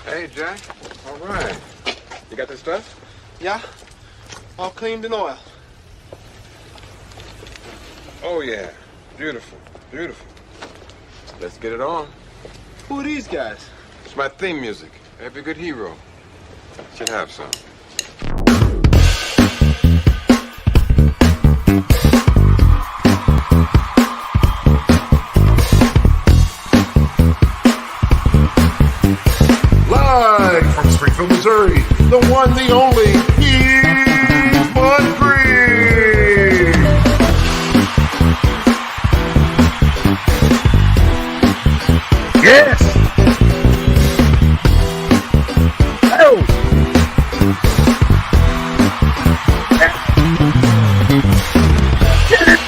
Hey, Jack. All right. You got this stuff? Yeah, all cleaned in oil. Oh, yeah. Beautiful. Beautiful. Let's get it on. Who are these guys? It's my theme music. Every good hero should have some. Live from Springfield, Missouri, the one, the only, He's But Green. Yes. Oh. Get it.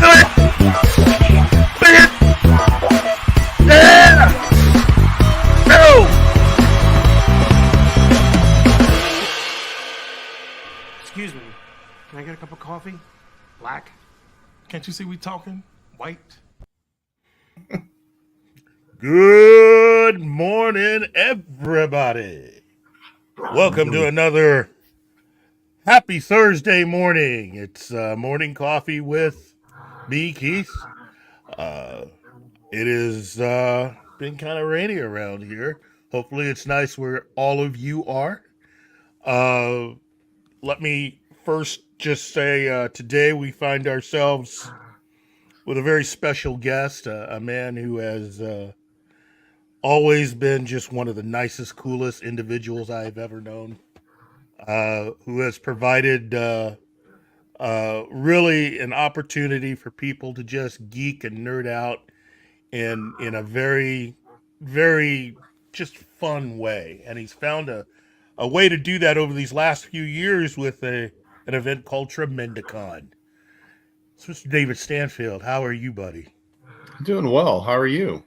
Do it. Bring it. Yeah. No. Excuse me. Can I get a cup of coffee? Black? Can't you see we talking? White? Good morning, everybody. Welcome to another happy Thursday morning. It's morning coffee with me, Keith. It is been kind of rainy around here. Hopefully it's nice where all of you are. Let me first just say today we find ourselves with a very special guest, a man who has always been just one of the nicest, coolest individuals I've ever known, who has provided really an opportunity for people to just geek and nerd out in a very, very just fun way. And he's found a way to do that over these last few years with an event called Tremendicon. So Mr. David Stanfield, how are you, buddy? Doing well. How are you?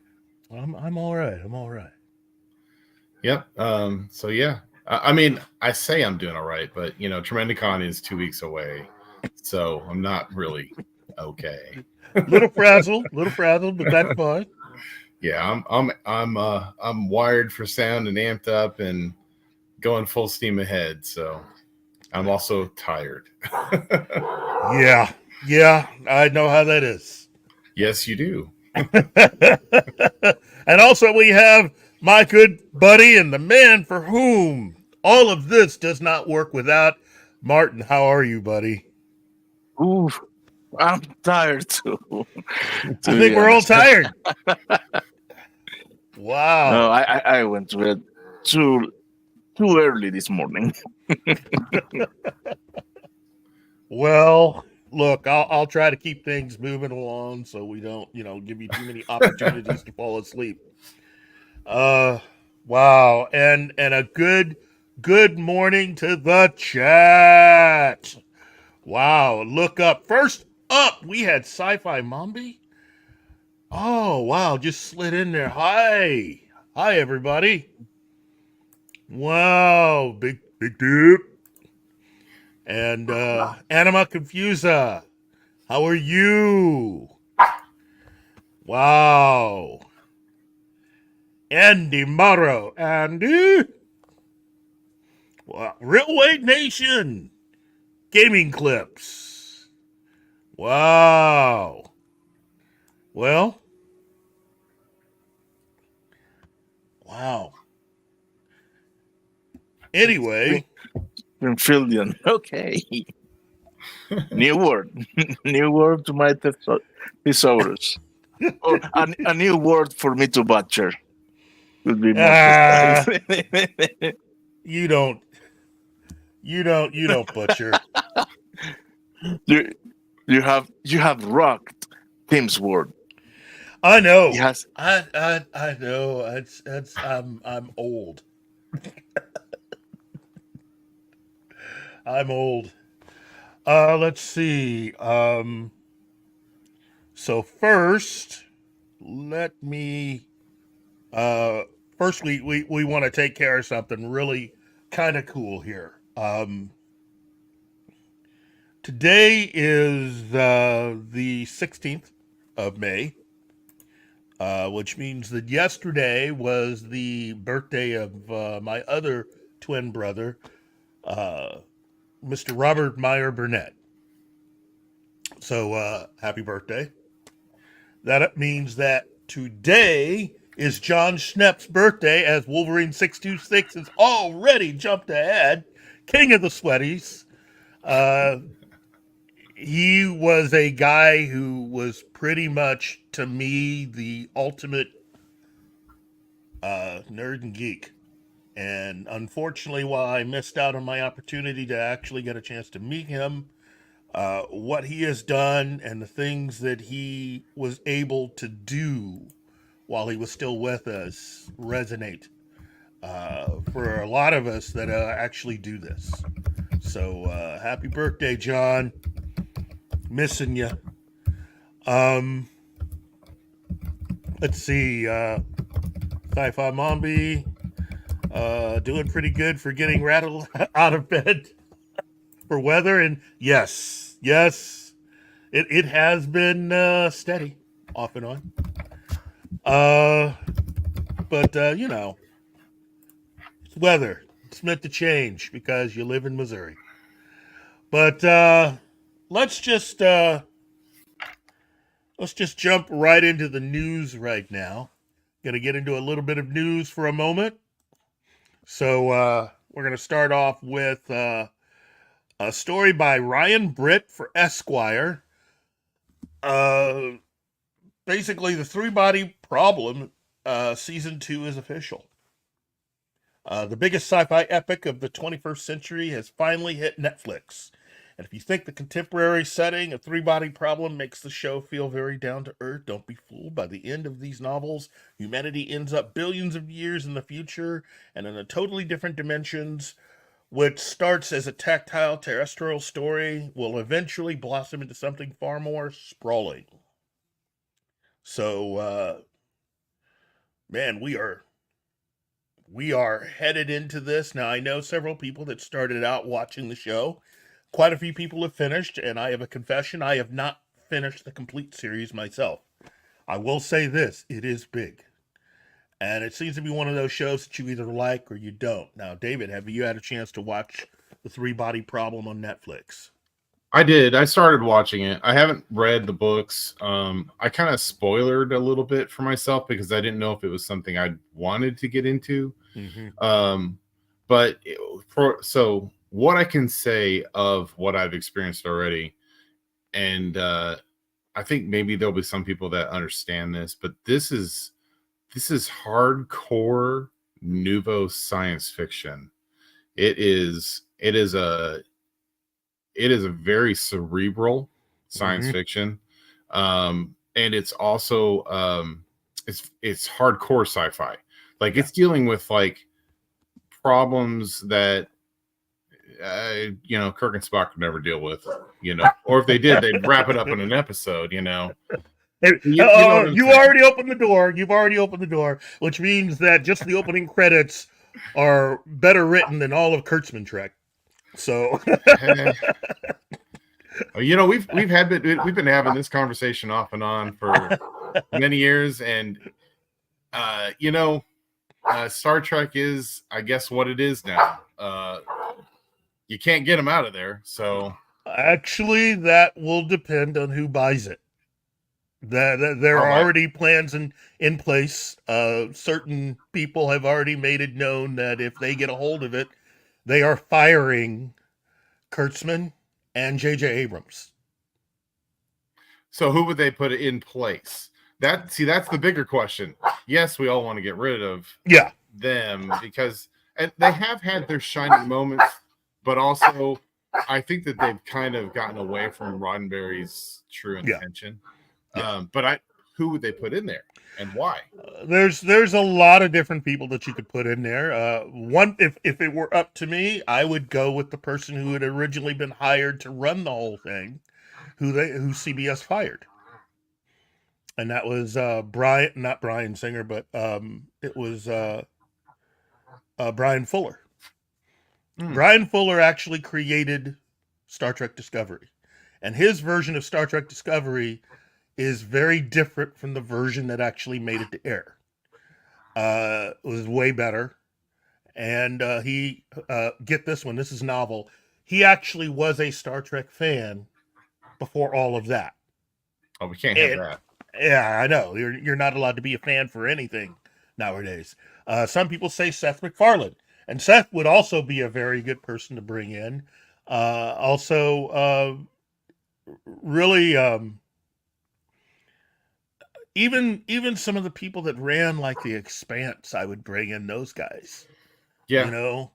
I'm all right. I'm all right. Yep. So yeah, I mean, I say I'm doing all right, but you know, Tremendicon is 2 weeks away, so I'm not really okay. little frazzled, but that's fine. Yeah, I'm wired for sound and amped up and going full steam ahead. So I'm also tired. Yeah, I know how that is. Yes, you do. And also we have my good buddy and the man for whom all of this does not work without, Martin. How are you, buddy? Ooh, I'm tired too. I think we're all tired. Wow. No, I went to bed too early this morning. Well, look, I'll try to keep things moving along so we don't, give you too many opportunities to fall asleep. Wow, and a good morning to the chat. Wow, look up. First up, we had Sci-Fi Mombi. Oh, wow, just slid in there. Hi, everybody. Wow, big dip. And Anima Confusa, how are you? Wow. Andy Morrow, Andy. Wow. Railway Nation, Gaming Clips. Wow. Well. Wow. Anyway. Springfieldian. Okay. New word. New word to my thesaurus. Or a new word for me to butcher. Would be more precise. You don't butcher. You have rocked Tim's word. I know. Yes. I know. It's I'm old. I'm old. Let's see. So first, let me. First, we want to take care of something really kind of cool here. Today is the 16th of May. which means that yesterday was the birthday of my other twin brother, Mr. Robert Meyer Burnett. So happy birthday. That means that today is Jon Schnepp's birthday, as Wolverine 626 has already jumped ahead. King of the Sweaties. He was a guy who was pretty much, to me, the ultimate nerd and geek. And unfortunately, while I missed out on my opportunity to actually get a chance to meet him, what he has done and the things that he was able to do while he was still with us resonate for a lot of us that actually do this. So happy birthday, John. Missing you. Let's see. Sci-Fi Mombi doing pretty good for getting rattled out of bed for weather. And yes, it has been steady off and on. But you know, it's weather. It's meant to change because you live in Missouri. But let's just jump right into the news right now. Gonna get into a little bit of news for a moment. So we're gonna start off with a story by Ryan Britt for Esquire. Basically, the Three-Body Problem season 2 is official. The biggest sci-fi epic of the 21st century has finally hit Netflix. And if you think the contemporary setting of Three-Body Problem makes the show feel very down to earth, don't be fooled. By the end of these novels, humanity ends up billions of years in the future and in a totally different dimensions. What starts as a tactile terrestrial story will eventually blossom into something far more sprawling. So, man, we are headed into this. Now, I know several people that started out watching the show. Quite a few people have finished, and I have a confession. I have not finished the complete series myself. I will say this, it is big. And it seems to be one of those shows that you either like or you don't. Now, David, have you had a chance to watch The Three-Body Problem on Netflix? I did. I started watching it. I haven't read the books. I kind of spoilered a little bit for myself because I didn't know if it was something I wanted to get into. Mm-hmm. So what I can say of what I've experienced already, and I think maybe there'll be some people that understand this, but this is hardcore nouveau science fiction. It is a very cerebral science fiction, and it's also it's hardcore sci-fi. Like it's dealing with like problems that Kirk and Spock could never deal with, or if they did, they'd wrap it up in an episode, Hey, you already opened the door. You've already opened the door, which means that just the opening credits are better written than all of Kurtzman Trek. So, we've been having this conversation off and on for many years, and Star Trek is, I guess, what it is now. You can't get them out of there. So, actually, that will depend on who buys it. There are already plans in place. Certain people have already made it known that if they get a hold of it, they are firing Kurtzman and J.J. Abrams. So who would they put in place? That's the bigger question. Yes, we all want to get rid of them because and they have had their shining moments, but also I think that they've kind of gotten away from Roddenberry's true intention. But who would they put in there and why? There's a lot of different people that you could put in there. If it were up to me, I would go with the person who had originally been hired to run the whole thing, who CBS fired, and that was not Bryan Singer, but it was Bryan Fuller. Bryan Fuller actually created Star Trek Discovery, and his version of Star Trek Discovery is very different from the version that actually made it to air. It was way better. And he, get this one, this is novel. He actually was a Star Trek fan before all of that. Oh, we can't have that. Yeah, I know. You're not allowed to be a fan for anything nowadays. Some people say Seth MacFarlane, and Seth would also be a very good person to bring in. Really, even some of the people that ran like The Expanse, I would bring in those guys. Yeah. You know,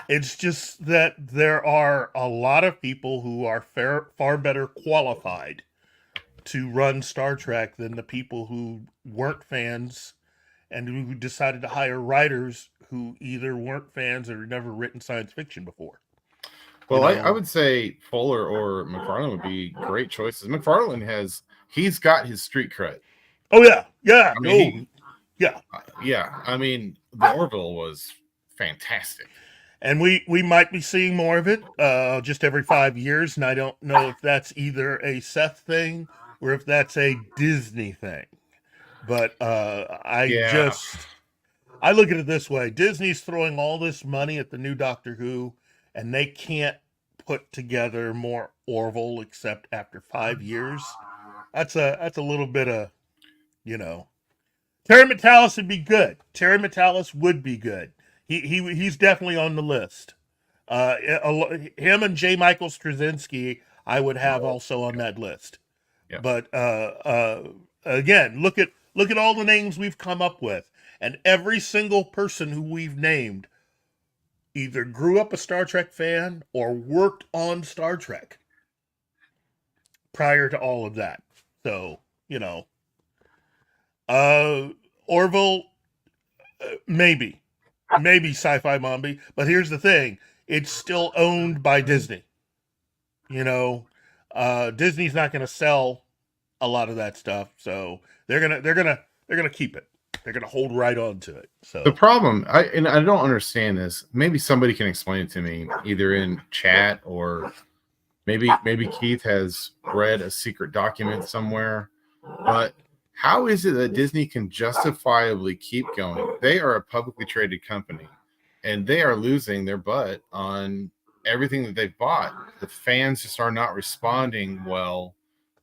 it's just that there are a lot of people who are far better qualified to run Star Trek than the people who weren't fans and who decided to hire writers who either weren't fans or never written science fiction before. Well, I would say Fuller or MacFarlane would be great choices. MacFarlane he's got his street cred. Oh yeah. I mean, yeah. I mean, the Orville was fantastic. And we might be seeing more of it just every 5 years, and I don't know if that's either a Seth thing or if that's a Disney thing. But I look at it this way. Disney's throwing all this money at the new Doctor Who, and they can't put together more Orville except after 5 years. That's a little bit of, Terry Matalas would be good. Terry Matalas would be good. He's definitely on the list. Him and J. Michael Straczynski, I would have also on that list. Yeah. But again, look at all the names we've come up with, and every single person who we've named either grew up a Star Trek fan or worked on Star Trek prior to all of that. So, Orville, maybe Sci-Fi Mombi, but here's the thing: it's still owned by Disney. Disney's not going to sell a lot of that stuff, so they're gonna keep it. They're gonna hold right on to it. So the problem, I don't understand this. Maybe somebody can explain it to me, either in chat or maybe Keith has read a secret document somewhere. But how is it that Disney can justifiably keep going? They are a publicly traded company, and they are losing their butt on everything that they've bought. The fans just are not responding well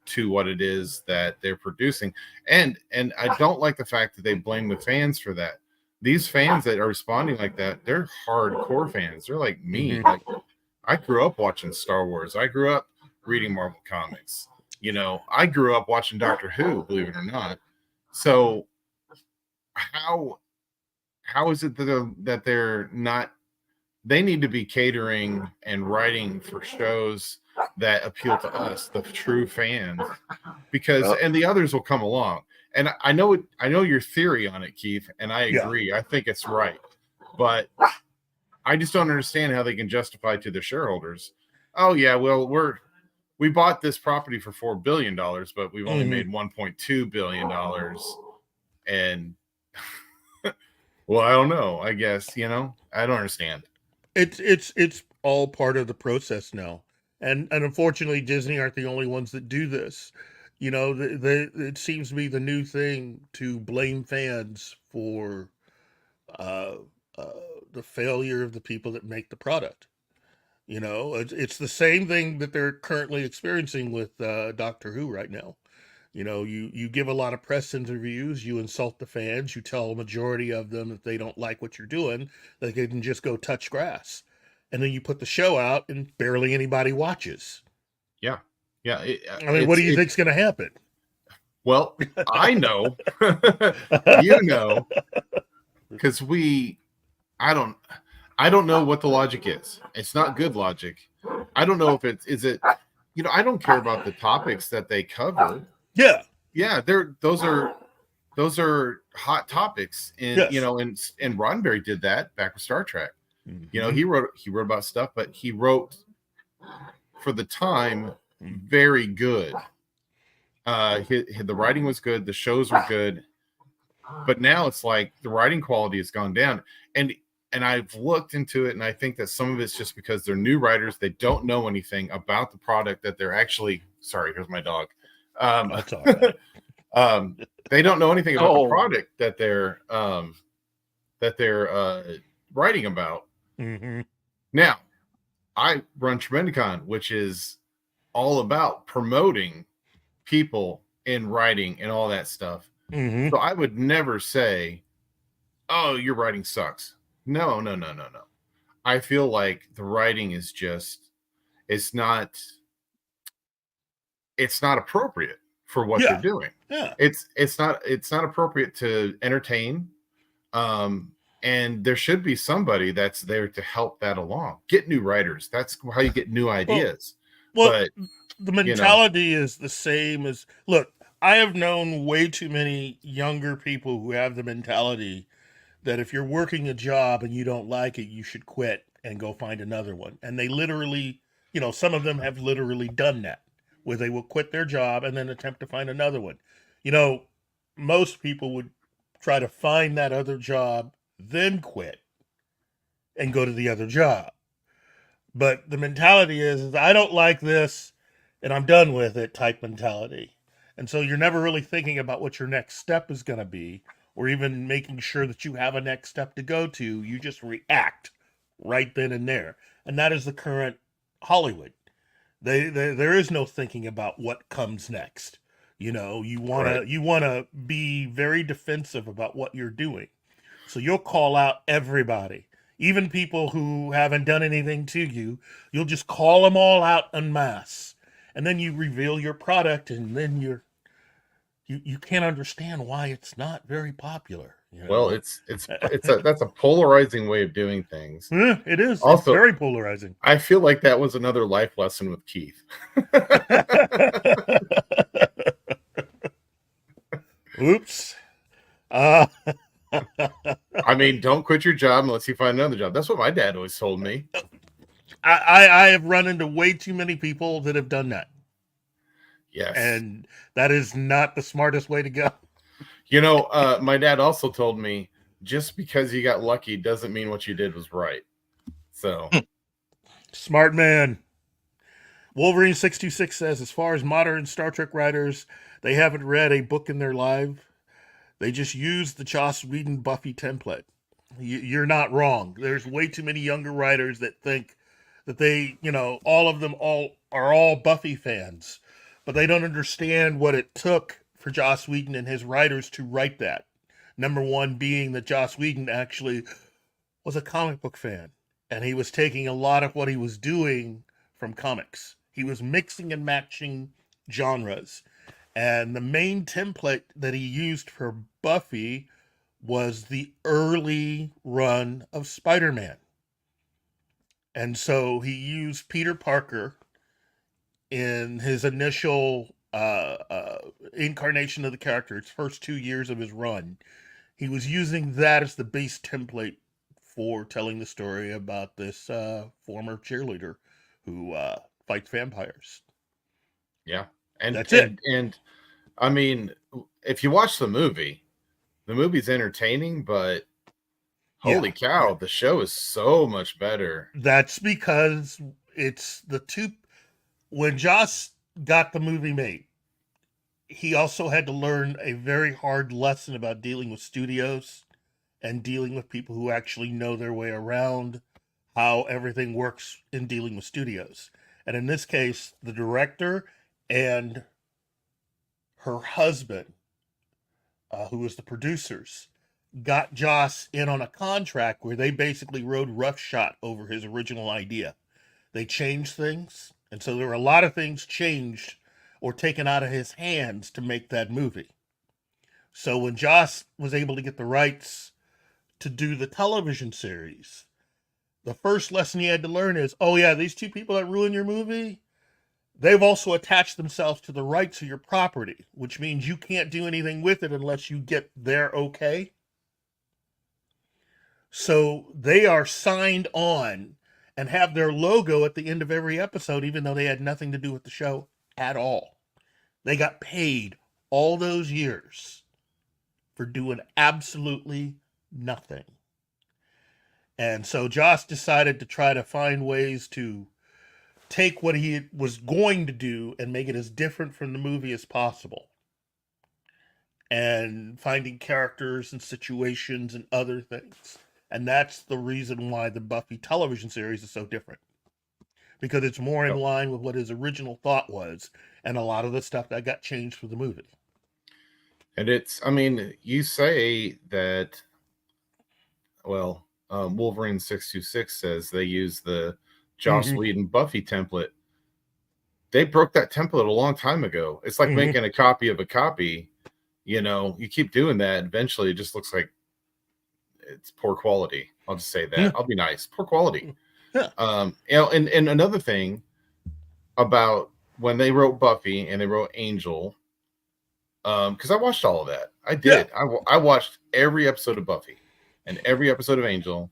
to what it is that they're producing. And I don't like the fact that they blame the fans for that. These fans that are responding like that, they're hardcore fans. They're like me. Mm-hmm. Like, I grew up watching Star Wars. I grew up reading Marvel comics. I grew up watching Doctor Who, believe it or not. So how is it that they're not? They need to be catering and writing for shows that appeal to us, the true fans, and the others will come along. And I know your theory on it, Keith, and I agree. Yeah. I think it's right, but I just don't understand how they can justify to their shareholders, oh yeah, well we bought this property for $4 billion, but we've only made $1.2 billion. And well, I don't know. I guess, I don't understand. It's all part of the process now. And unfortunately, Disney aren't the only ones that do this. It seems to be the new thing to blame fans for the failure of the people that make the product. It's the same thing that they're currently experiencing with Doctor Who right now. You give a lot of press interviews, you insult the fans, you tell a majority of them if they don't like what you're doing, they can just go touch grass. And then you put the show out and barely anybody watches. Yeah. Yeah. What do you think's going to happen? Well, I know, because I don't know what the logic is. It's not good logic. I don't know if is it, I don't care about the topics that they cover. Yeah. Yeah. Those are hot topics. And, and Roddenberry did that back with Star Trek. Mm-hmm. He wrote about stuff, but he wrote for the time very good. The writing was good. The shows were good, but now it's like the writing quality has gone down. And I've looked into it, and I think that some of it's just because they're new writers. They don't know anything about the product that they're actually. Sorry, here's my dog. That's all right. They don't know anything about the Oh. product that they're writing about. Mm-hmm. Now, I run Tremendicon, which is all about promoting people in writing and all that stuff. Mm-hmm. So I would never say, "Oh, your writing sucks." No. I feel like the writing is just it's not appropriate for what they're doing. Yeah. It's not appropriate to entertain. And there should be somebody that's there to help that along. Get new writers. That's how you get new ideas. Well, but the mentality is the same as, look, I have known way too many younger people who have the mentality that if you're working a job and you don't like it, you should quit and go find another one. And they literally, some of them have literally done that, where they will quit their job and then attempt to find another one. Most people would try to find that other job, then quit and go to the other job. But the mentality is I don't like this and I'm done with it type mentality. And so you're never really thinking about what your next step is going to be, or even making sure that you have a next step to go to. You just react right then and there. And that is the current Hollywood. There is no thinking about what comes next. You want to be very defensive about what you're doing. So you'll call out everybody, even people who haven't done anything to you. You'll just call them all out en masse. And then you reveal your product, and then you can't understand why it's not very popular. Well, that's a polarizing way of doing things. Yeah, it is. Also, it's very polarizing. I feel like that was another life lesson with Keith. Oops. I mean, don't quit your job unless you find another job. That's what my dad always told me. I have run into way too many people that have done that. Yes. And that is not the smartest way to go. My dad also told me, just because you got lucky doesn't mean what you did was right. So. Smart man. Wolverine626 says, as far as modern Star Trek writers, they haven't read a book in their life. They just use the Joss Whedon Buffy template. You're not wrong. There's way too many younger writers that think that they, all of them are all Buffy fans, but they don't understand what it took for Joss Whedon and his writers to write that. Number one being that Joss Whedon actually was a comic book fan, and he was taking a lot of what he was doing from comics. He was mixing and matching genres. And the main template that he used for Buffy was the early run of Spider-Man. And so he used Peter Parker in his initial incarnation of the character, its first 2 years of his run. He was using that as the base template for telling the story about this former cheerleader who fights vampires. Yeah. And that's it. And I mean, if you watch the movie's entertaining, but holy cow, the show is so much better. That's because it's the two. When Joss got the movie made, he also had to learn a very hard lesson about dealing with studios and dealing with people who actually know their way around how everything works in dealing with studios. And in this case, the director and her husband, who was the producers, got Joss in on a contract where they basically rode roughshod over his original idea. They changed things, and so there were a lot of things changed or taken out of his hands to make that movie. So when Joss was able to get the rights to do the television series, the first lesson he had to learn is, oh yeah, these two people that ruin your movie, they've also attached themselves to the rights of your property, which means you can't do anything with it unless you get their okay. So they are signed on and have their logo at the end of every episode, even though they had nothing to do with the show at all. They got paid all those years for doing absolutely nothing. And so Joss decided to try to find ways to take what he was going to do and make it as different from the movie as possible. And finding characters and situations and other things. And that's the reason why the Buffy television series is so different. Because it's more in line with what his original thought was, and a lot of the stuff that got changed for the movie. And it's, I mean, you say that, well, Wolverine 626 says they use the Joss Whedon Buffy template. They broke that template a long time ago. It's like making a copy of a copy. You know, you keep doing that, eventually it just looks like it's poor quality. I'll just say that. I'll be nice. Poor quality. Yeah. You know, and another thing about when they wrote Buffy and they wrote Angel, because I watched all of that. I did. Yeah. I watched every episode of Buffy and every episode of Angel,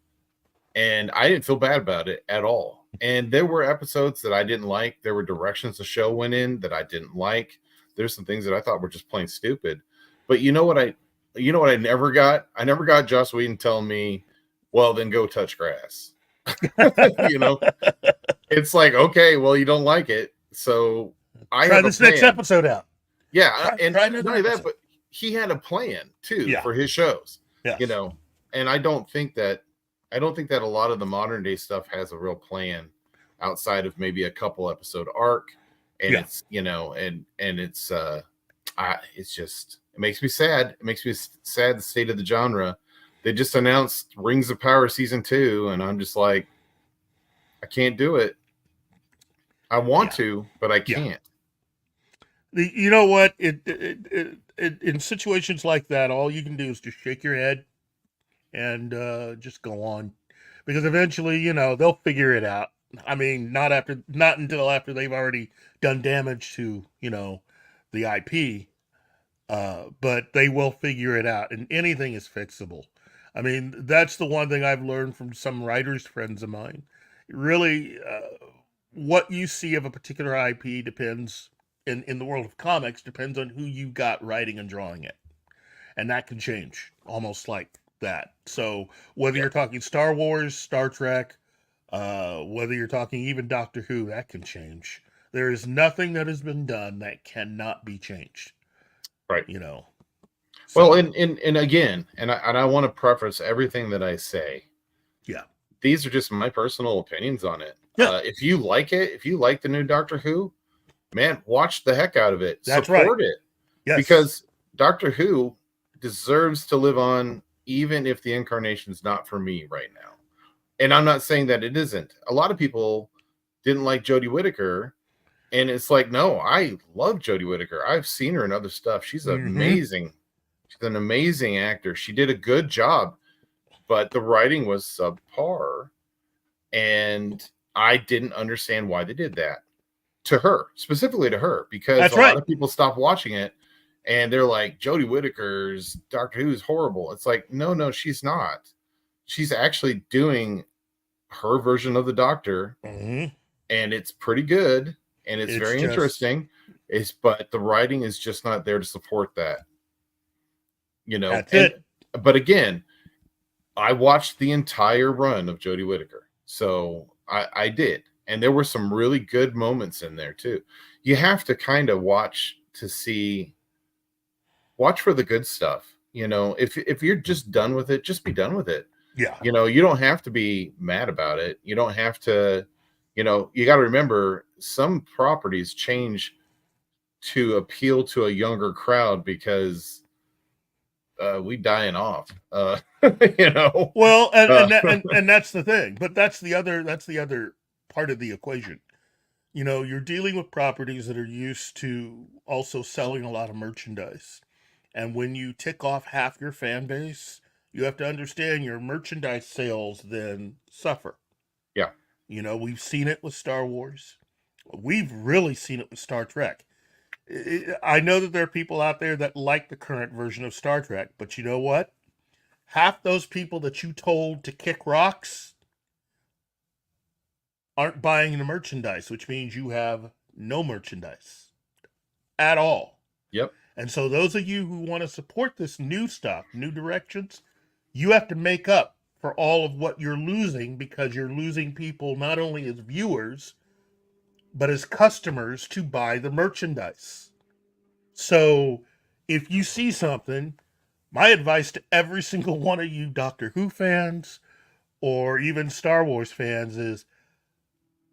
and I didn't feel bad about it at all. And there were episodes that I didn't like. There were directions the show went in that I didn't like. There's some things that I thought were just plain stupid. But you know what I never got? I never got Joss Whedon telling me, well, then go touch grass. You know, it's like, okay, well, you don't like it, so I try have this a plan. Next episode out. Yeah, and not only that, but he had a plan too for his shows. Yes. You know, and I don't think that a lot of the modern day stuff has a real plan outside of maybe a couple episode arc, and it's, you know, and it's just, it makes me sad. It makes me sad, the state of the genre. They just announced Rings of Power season 2, and I'm just like, I can't do it. I want to, but I can't. You know what? In situations like that, all you can do is just shake your head and just go on, because eventually, you know, they'll figure it out. I mean, not until after they've already done damage to, you know, the IP, but they will figure it out, and anything is fixable. I mean, that's the one thing I've learned from some writers friends of mine. Really, what you see of a particular IP depends, in the world of comics, depends on who you got writing and drawing it. And that can change almost like that. So whether you're talking Star Wars, Star Trek, whether you're talking even Doctor Who, that can change. There is nothing that has been done that cannot be changed. Right. You know. So, well, and again, and I want to preface everything that I say. Yeah. These are just my personal opinions on it. Yeah. If you like it, if you like the new Doctor Who, man, watch the heck out of it. That's Support right. it. Yes. Because Doctor Who deserves to live on, even if the incarnation's not for me right now. And I'm not saying that it isn't. A lot of people didn't like Jodie Whittaker. And it's like, no, I love Jodie Whittaker. I've seen her in other stuff. She's amazing. She's an amazing actor. She did a good job, but the writing was subpar. And I didn't understand why they did that to her, specifically to her, because a lot of people stopped watching it and they're like, Jodie Whittaker's Doctor Who is horrible. It's like, no, she's not. She's actually doing her version of the Doctor, and it's pretty good. And it's very interesting. But the writing is just not there to support that. You know, but again, I watched the entire run of Jodie Whittaker. So I did. And there were some really good moments in there too. You have to kind of watch for the good stuff. You know, if you're just done with it, just be done with it. Yeah. You know, you don't have to be mad about it. You don't have to, you know, you got to remember, some properties change to appeal to a younger crowd because we dying off, you know. Well, and that's the thing, but that's the other part of the equation. You know, you're dealing with properties that are used to also selling a lot of merchandise, and when you tick off half your fan base, you have to understand your merchandise sales then suffer. Yeah. You know, we've seen it with Star Wars. We've really seen it with Star Trek. I know that there are people out there that like the current version of Star Trek, but you know what? Half those people that you told to kick rocks aren't buying the merchandise, which means you have no merchandise at all. Yep. And so those of you who want to support this new stuff, new directions, you have to make up for all of what you're losing, because you're losing people not only as viewers, but as customers to buy the merchandise. So if you see something, my advice to every single one of you Doctor Who fans or even Star Wars fans is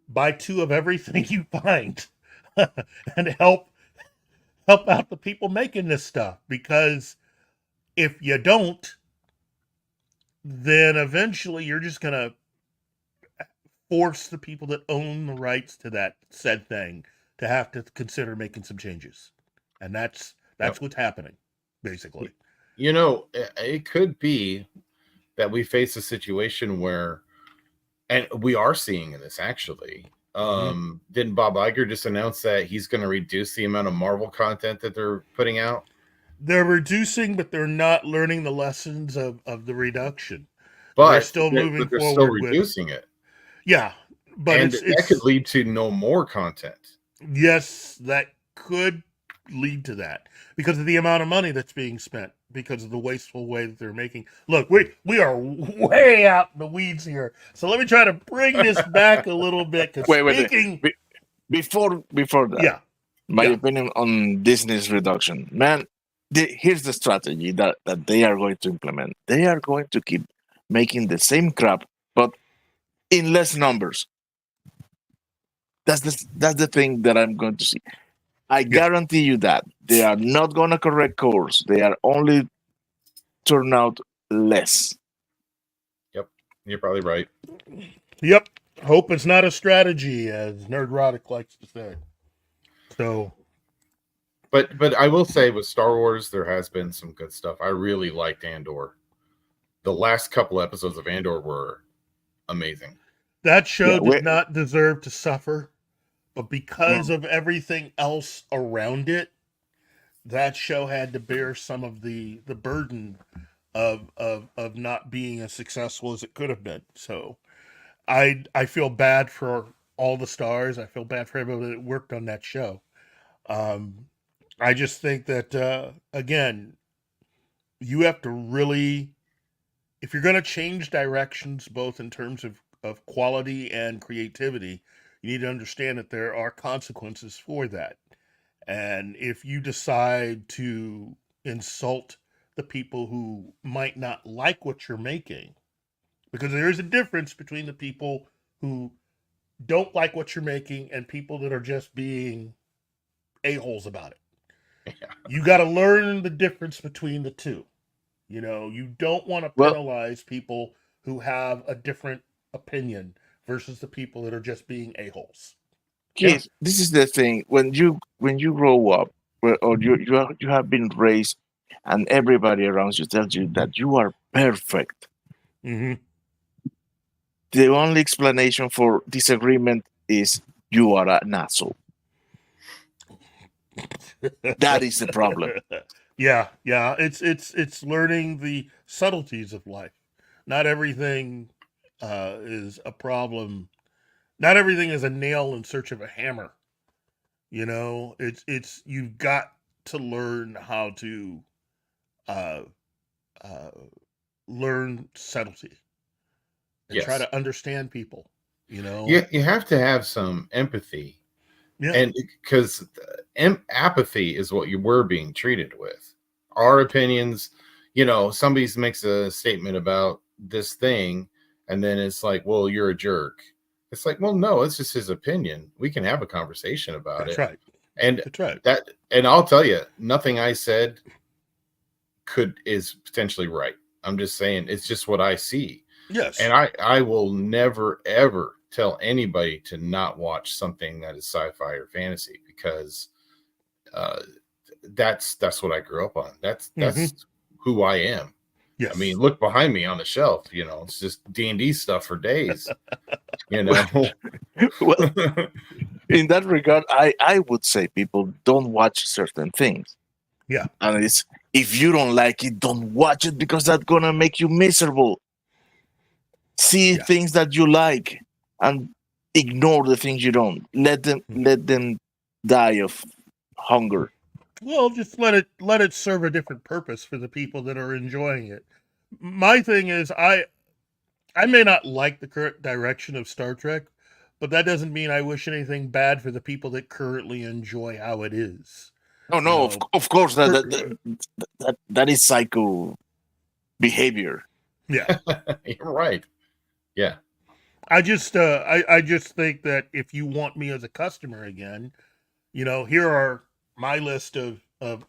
buy 2 of everything you find and help out the people making this stuff, because if you don't, then eventually you're just going to force the people that own the rights to that said thing to have to consider making some changes. And that's what's happening, basically. You know, it could be that we face a situation where, and we are seeing this actually. Didn't Bob Iger just announce that he's going to reduce the amount of Marvel content that they're putting out? They're reducing, but they're not learning the lessons of the reduction. But they're still moving they're forward still reducing with it. Yeah, but and that could lead to no more content. Yes, that could lead to that because of the amount of money that's being spent, because of the wasteful way that they're making. Look, we are way out in the weeds here, so let me try to bring this back a little bit. Wait. Before that, my opinion on Disney's reduction, man. Here's the strategy that they are going to implement. They are going to keep making the same crap, but in less numbers. That's the thing that I'm going to see. I guarantee you that they are not going to correct course. They are only turn out less. Yep, you're probably right. Yep, hope is not a strategy, as Nerdrotic likes to say. So, but I will say with Star Wars, there has been some good stuff. I really liked Andor. The last couple episodes of Andor were amazing. That show did not deserve to suffer, but because of everything else around it, that show had to bear some of the burden of not being as successful as it could have been. So I feel bad for all the stars. I feel bad for everybody that worked on that show. I just think that again, you have to really, if you're going to change directions, both in terms of quality and creativity, you need to understand that there are consequences for that. And if you decide to insult the people who might not like what you're making, because there is a difference between the people who don't like what you're making and people that are just being a-holes about it. Yeah. You got to learn the difference between the two. You know, you don't want to penalize people who have a different opinion versus the people that are just being a-holes. Yes, this is the thing. When you grow up, or you have been raised, and everybody around you tells you that you are perfect. Mm-hmm. The only explanation for disagreement is you are an asshole. That is the problem. Yeah. It's learning the subtleties of life. Not everything is a problem. Not everything is a nail in search of a hammer. You know, it's you've got to learn how to learn subtlety and try to understand people. You know, you have to have some empathy. Yeah. And because apathy is what you were being treated with. Our opinions, you know, somebody makes a statement about this thing, and then it's like, well, you're a jerk. It's like, well, no, it's just his opinion. We can have a conversation about it. That's right. And that's right. And I'll tell you, nothing I said is potentially right. I'm just saying it's just what I see. Yes. And I will never, ever tell anybody to not watch something that is sci-fi or fantasy, because that's what I grew up on. That's who I am. Yes. I mean, look behind me on the shelf, you know, it's just D&D stuff for days. You know. Well, in that regard, I would say people don't watch certain things. Yeah. And it's, if you don't like it, don't watch it, because that's gonna make you miserable. See things that you like and ignore the things you don't. Let them die of hunger. Well, just let it serve a different purpose for the people that are enjoying it. My thing is, I may not like the current direction of Star Trek, but that doesn't mean I wish anything bad for the people that currently enjoy how it is. Oh no, of course that is psycho behavior. Yeah. You're right. Yeah. I just think that if you want me as a customer again, here are my list of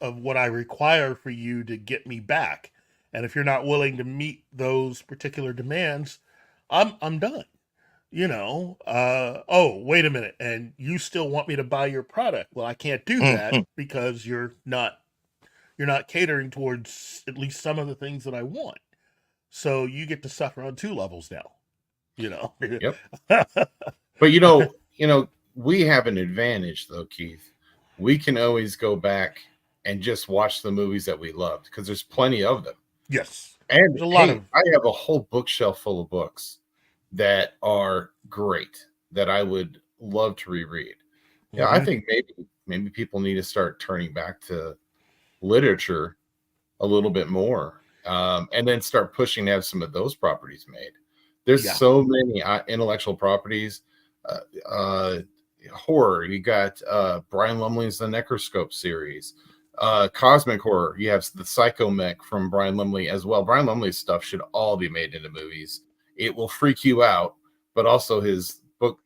what I require for you to get me back. And if you're not willing to meet those particular demands, I'm done. Oh, wait a minute, and you still want me to buy your product? Well, I can't do that because you're not catering towards at least some of the things that I want. So you get to suffer on 2 levels now. Yep. But we have an advantage though, Keith. We can always go back and just watch the movies that we loved because there's plenty of them. Yes. And I have a whole bookshelf full of books that are great that I would love to reread. Mm-hmm. Yeah, I think maybe people need to start turning back to literature a little bit more, and then start pushing to have some of those properties made. There's so many intellectual properties. Horror, you got Brian Lumley's The Necroscope series. Cosmic horror, you have the Psycho Mech from Brian Lumley as well. Brian Lumley's stuff should all be made into movies. It will freak you out, but also his book,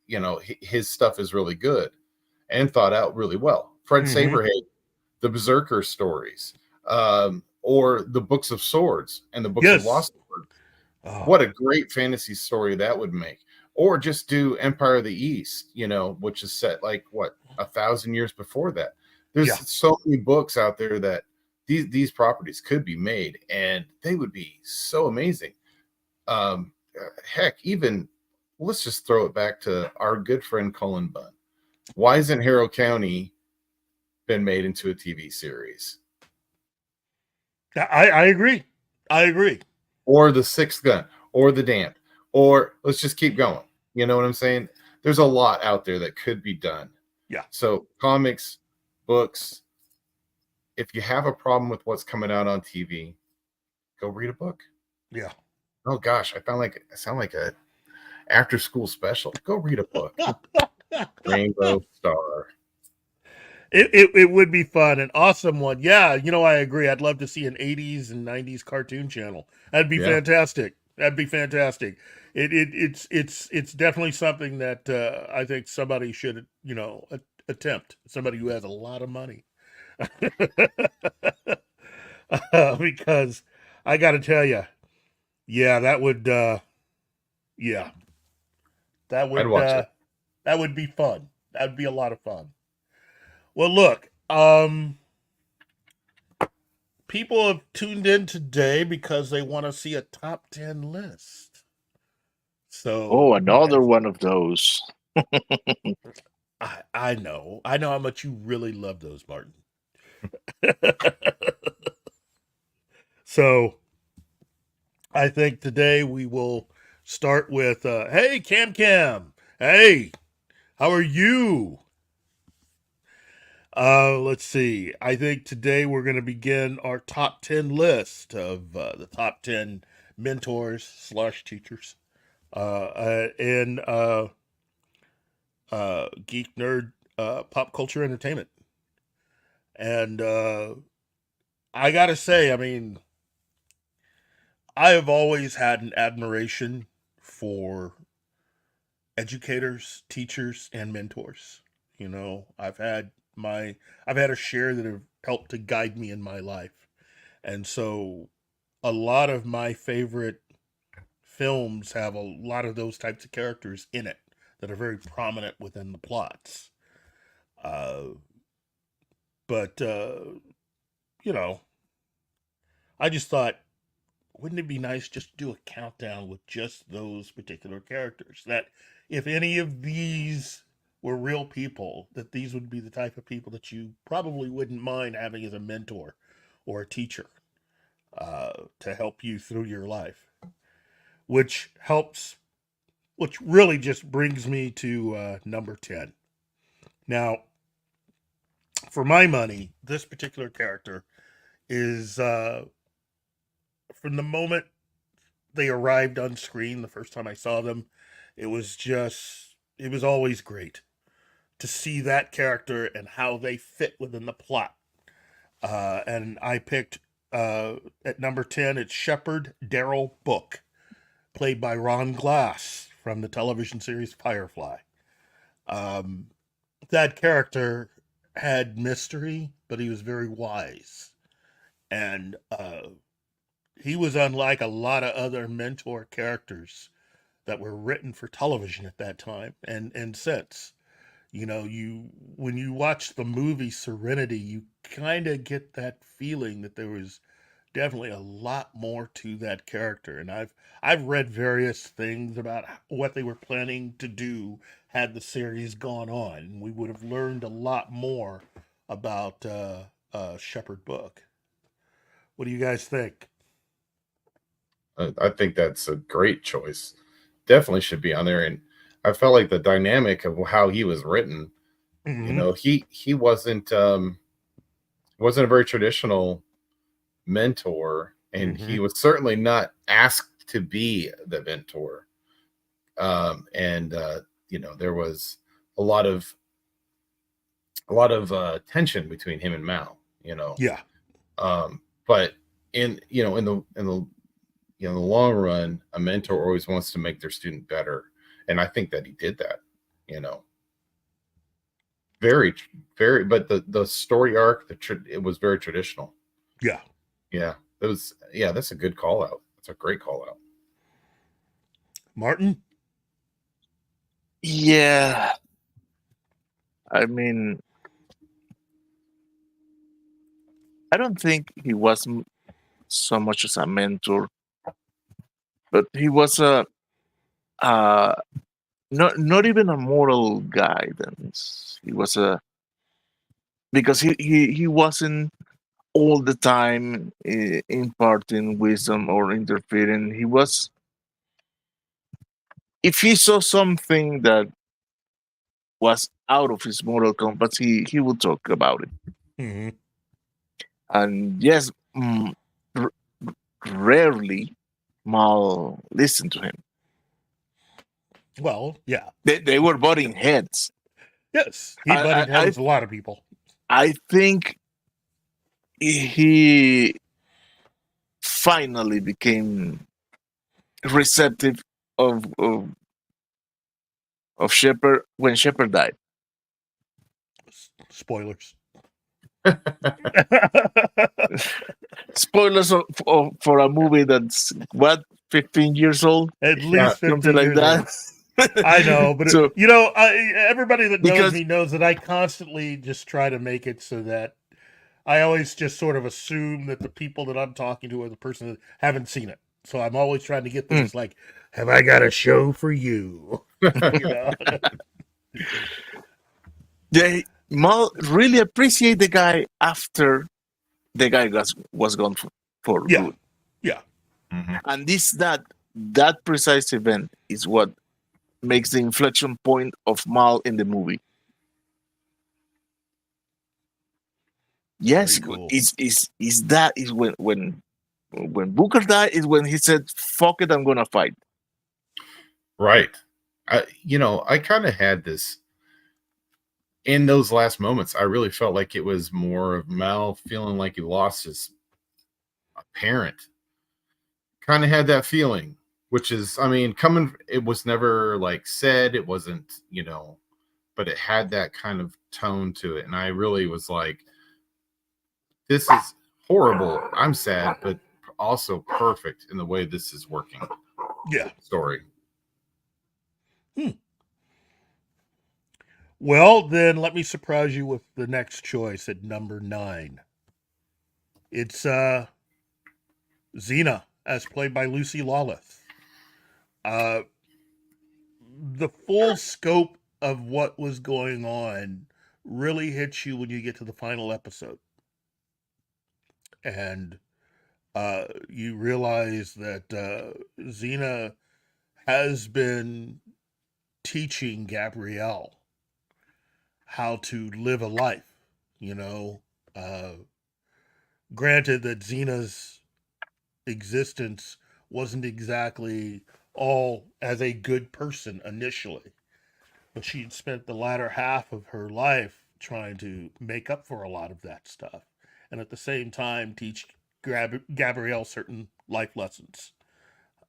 his stuff is really good and thought out really well. Fred Saberhagen, the Berserker stories, or the Books of Swords and the Books of Lost Swords. Oh. What a great fantasy story that would make. Or just do Empire of the East, which is set like 1,000 years before that. There's so many books out there that these properties could be made, and they would be so amazing. Heck, even let's just throw it back to our good friend Cullen Bunn. Why hasn't Harrow County been made into a TV series? I agree. Or The Sixth Gun, or The Damned, or let's just keep going. You know what I'm saying? There's a lot out there that could be done. Yeah. So comics, books. If you have a problem with what's coming out on TV, go read a book. Yeah. Oh gosh, I sound like a after school special. Go read a book. Rainbow Star. It would be fun, an awesome one. Yeah, I agree. I'd love to see an 80s and 90s cartoon channel. That'd be fantastic. It's definitely something that I think somebody should attempt. Somebody who has a lot of money, because I got to tell you, that would I'd watch it. That would be fun. That would be a lot of fun. Well, look, people have tuned in today because they want to see a top 10 list. So, another one of those. I know how much you really love those, Martin. So, I think today we will start with, hey, Cam. Hey, how are you? Let's see. I think today we're going to begin our top 10 list of the top 10 mentors / teachers in geek, nerd, pop culture entertainment. And I got to say, I have always had an admiration for educators, teachers, and mentors. I've had a share that have helped to guide me in my life. And so a lot of my favorite films have a lot of those types of characters in it that are very prominent within the plots. But I just thought, wouldn't it be nice just to do a countdown with just those particular characters? That if any of these were real people, that these would be the type of people that you probably wouldn't mind having as a mentor or a teacher to help you through your life. Which really just brings me to number 10. Now, for my money, this particular character is, from the moment they arrived on screen, the first time I saw them, it was just it was always great to see that character and how they fit within the plot. And I picked at number 10, it's Shepard Daryl Book, played by Ron Glass from the television series Firefly. That character had mystery, but he was very wise. And he was unlike a lot of other mentor characters that were written for television at that time and since. When you watch the movie Serenity, you kind of get that feeling that there was definitely a lot more to that character. And I've read various things about what they were planning to do had the series gone on. We would have learned a lot more about Shepard Book. What do you guys think? I think that's a great choice. Definitely should be on there. And I felt like the dynamic of how he was written, he wasn't a very traditional mentor, and he was certainly not asked to be the mentor. There was a lot of tension between him and Mal. Yeah. But in the long run, a mentor always wants to make their student better, and I think that he did that. Very, very. But the story arc, it was very traditional. Yeah. Yeah. It was. Yeah, that's a good call out. That's a great call out. Martin? Yeah. I mean, I don't think he was so much as a mentor, but he was not even a moral guidance. He was because he wasn't all the time imparting wisdom or interfering. He was, if he saw something that was out of his moral compass, he would talk about it. Mm-hmm. And yes, rarely Mal listened to him. Well, yeah. They were butting heads. Yes, he butted heads with a lot of people. I think he finally became receptive of Shepard when Shepard died. Spoilers. Spoilers for a movie that's 15 years old, at least 15 something like that. Old. I know, but so, everybody that knows me knows that I constantly just try to make it so that I always just sort of assume that the people that I'm talking to are the person that haven't seen it. So I'm always trying to get this like, have I got a show for you? Mal really appreciate the guy after the guy was gone for good. Yeah. Mm-hmm. And that precise event is what makes the inflection point of Mal in the movie. Yes, cool. is when Booker died is when he said, "Fuck it, I'm gonna fight." Right. I kind of had this in those last moments. I really felt like it was more of Mal feeling like he lost his parent. Kind of had that feeling, which is, it was never like said, it wasn't, but it had that kind of tone to it. And I really was like, this is horrible. I'm sad, but also perfect in the way this is working. Yeah. Story. Well, then let me surprise you with the next choice at number 9. It's Xena, as played by Lucy Lawless. The full scope of what was going on really hits you when you get to the final episode. And you realize that Xena has been teaching Gabrielle how to live a life, granted that Xena's existence wasn't exactly all as a good person initially, but she'd spent the latter half of her life trying to make up for a lot of that stuff, and at the same time teach Gabrielle certain life lessons.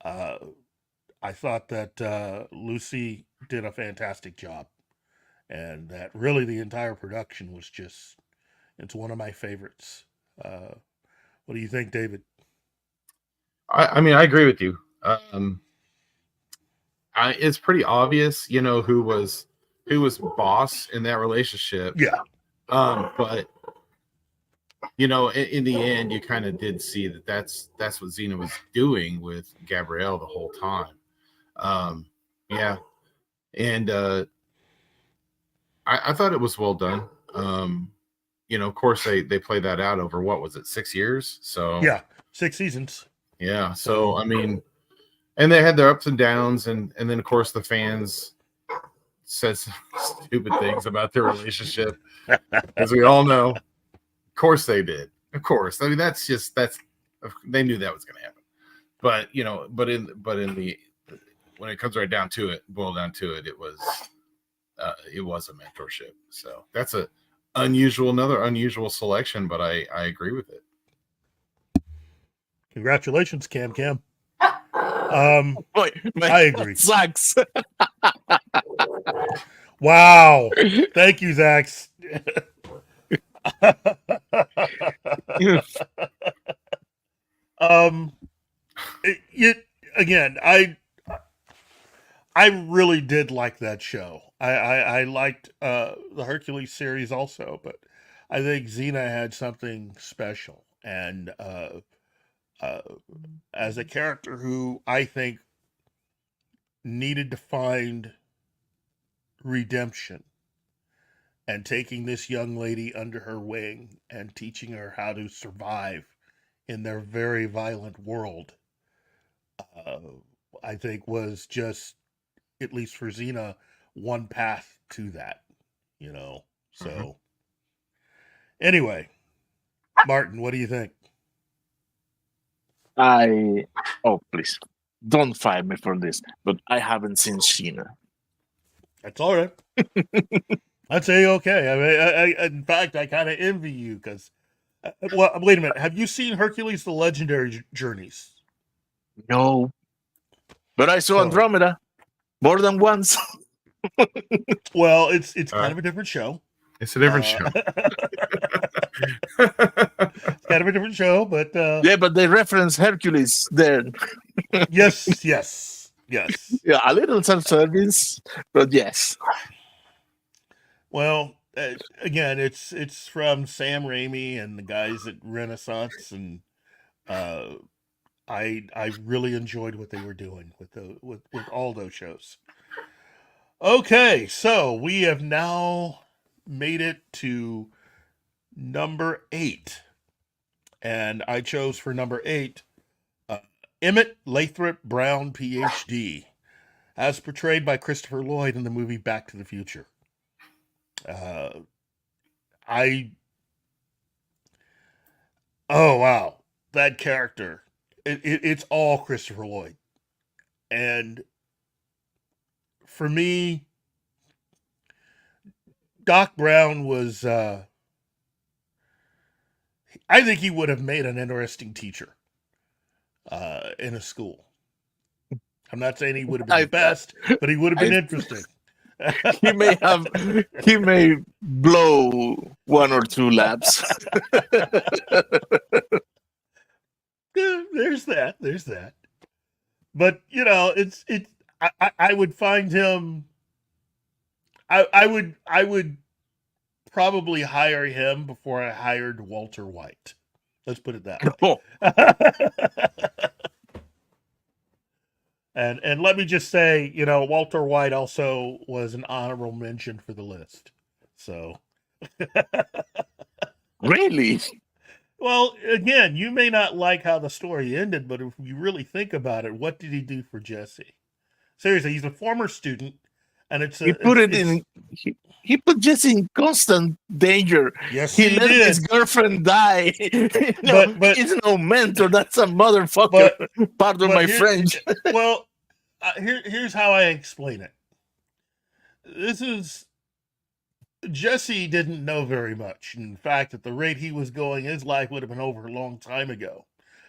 I thought that Lucy did a fantastic job, and that really the entire production was just, it's one of my favorites. What do you think, David? I mean, I agree with you. It's pretty obvious, who was boss in that relationship. Yeah. But in the end, you kind of did see that's what Xena was doing with Gabrielle the whole time. Yeah, and I thought it was well done. Of course they played that out over, what was it, 6 years? So yeah, 6 seasons. Yeah, so I mean, and they had their ups and downs, and then of course the fans said some stupid things about their relationship, as we all know. Of course they did. Of course, I mean that's they knew that was going to happen. But when it comes right down to it, it was a mentorship. So that's another unusual selection, but I agree with it. Congratulations, Cam. Boy, I agree. Sucks. Wow. Thank you, Zax. Again, I really did like that show. I liked the Hercules series also, but I think Xena had something special, and as a character who I think needed to find redemption, and taking this young lady under her wing and teaching her how to survive in their very violent world, I think was just, at least for Xena, one path to that, So, anyway, Martin, what do you think? Oh, please, don't fire me for this, but I haven't seen Sheena. That's all right. I'd say okay. I mean, I in fact, I kind of envy you because, well, wait a minute. Have you seen Hercules: The Legendary Journeys? No, but I saw Andromeda more than once. Well, it's kind of a different show. It's a different show. It's kind of a different show, but yeah, but they reference Hercules there. Yes. Yeah, a little self-service, but yes. Well, again, it's from Sam Raimi and the guys at Renaissance, and I really enjoyed what they were doing with all those shows. Okay, so we have now made it to number 8, and I chose for number 8 Emmett Lathrop Brown, PhD, as portrayed by Christopher Lloyd in the movie Back to the Future. Oh wow, that character! It's all Christopher Lloyd, and for me, Doc Brown was. I think he would have made an interesting teacher in a school. I'm not saying he would have been the best, but he would have been interesting. He may blow 1 or 2 laps. There's that. But I would find him. I would probably hire him before I hired Walter White. Let's put it that way. Oh. And let me just say, Walter White also was an honorable mention for the list. So, really? Well, again, you may not like how the story ended, but if you really think about it, what did he do for Jesse? Seriously, he's a former student, and he put Jesse in constant danger. Yes, he let did. his girlfriend die. But he's no mentor. That's a motherfucker. Pardon my French. Well, here's how I explain it. this is Jesse didn't know very much. In fact, at the rate he was going, his life would have been over a long time ago.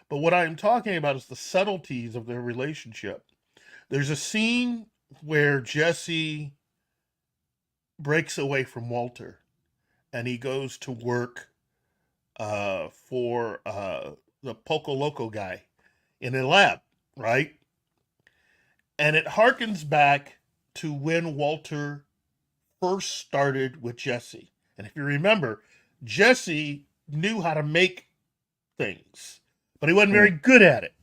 But what I'm talking about is the subtleties of their relationship. There's a scene where Jesse breaks away from Walter and he goes to work for the Poco Loco guy in a lab, right? And it harkens back to when Walter first started with Jesse. And if you remember, Jesse knew how to make things, but he wasn't very good at it.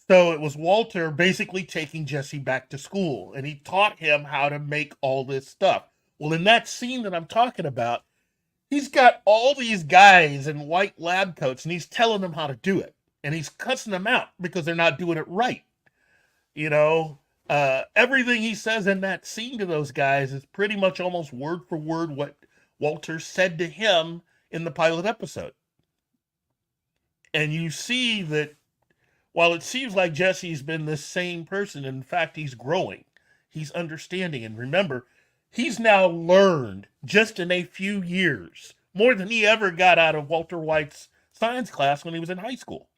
So it was Walter basically taking Jesse back to school, and he taught him how to make all this stuff. Well, in that scene that I'm talking about, he's got all these guys in white lab coats, and he's telling them how to do it. And he's cussing them out because they're not doing it right. You know, everything he says in that scene to those guys is pretty much almost word for word what Walter said to him in the pilot episode. And you see that while it seems like Jesse's been the same person, in fact, he's growing. He's understanding. And remember, he's now learned just in a few years more than he ever got out of Walter White's science class when he was in high school.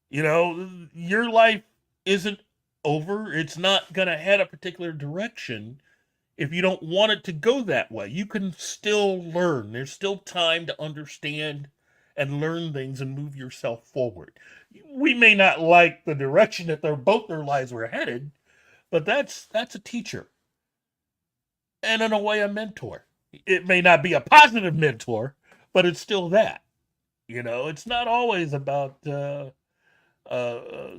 You know, your life isn't over. It's not going to head a particular direction if you don't want it to go that way. You can still learn. There's still time to understand and learn things and move yourself forward. We may not like the direction that both their lives were headed, but that's a teacher. And in a way, a mentor. It may not be a positive mentor, but it's still that. You know, it's not always about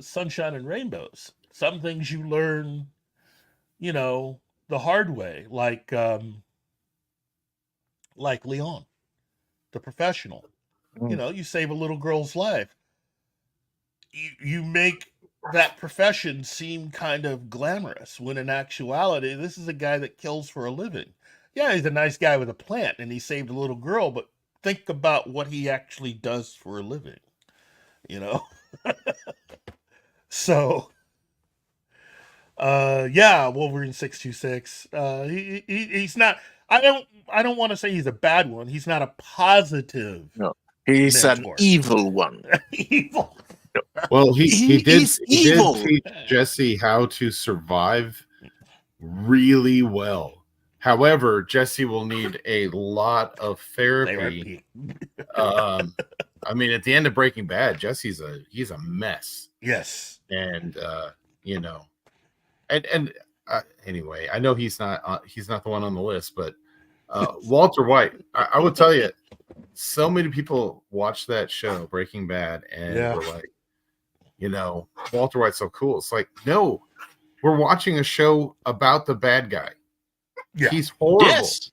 sunshine and rainbows. Some things you learn, you know, the hard way, like Leon, the professional. You know, you save a little girl's life. You make that profession seem kind of glamorous, when in actuality, this is a guy that kills for a living. Yeah, he's a nice guy with a plant, and he saved a little girl, but think about what he actually does for a living, you know? So, yeah, Wolverine 626. He's not. I don't want to say he's a bad one. He's not a positive. No, he's mentor. An evil one. Evil. Well, he did teach Jesse how to survive really well. However, Jesse will need a lot of therapy. I mean, at the end of Breaking Bad, he's a mess. Yes. And you know, and anyway, I know he's not the one on the list, but Walter White, I would tell you, so many people watched that show, Breaking Bad, and were like, you know, Walter White's so cool. It's like, no, we're watching a show about the bad guy. Yeah. He's horrible. Yes.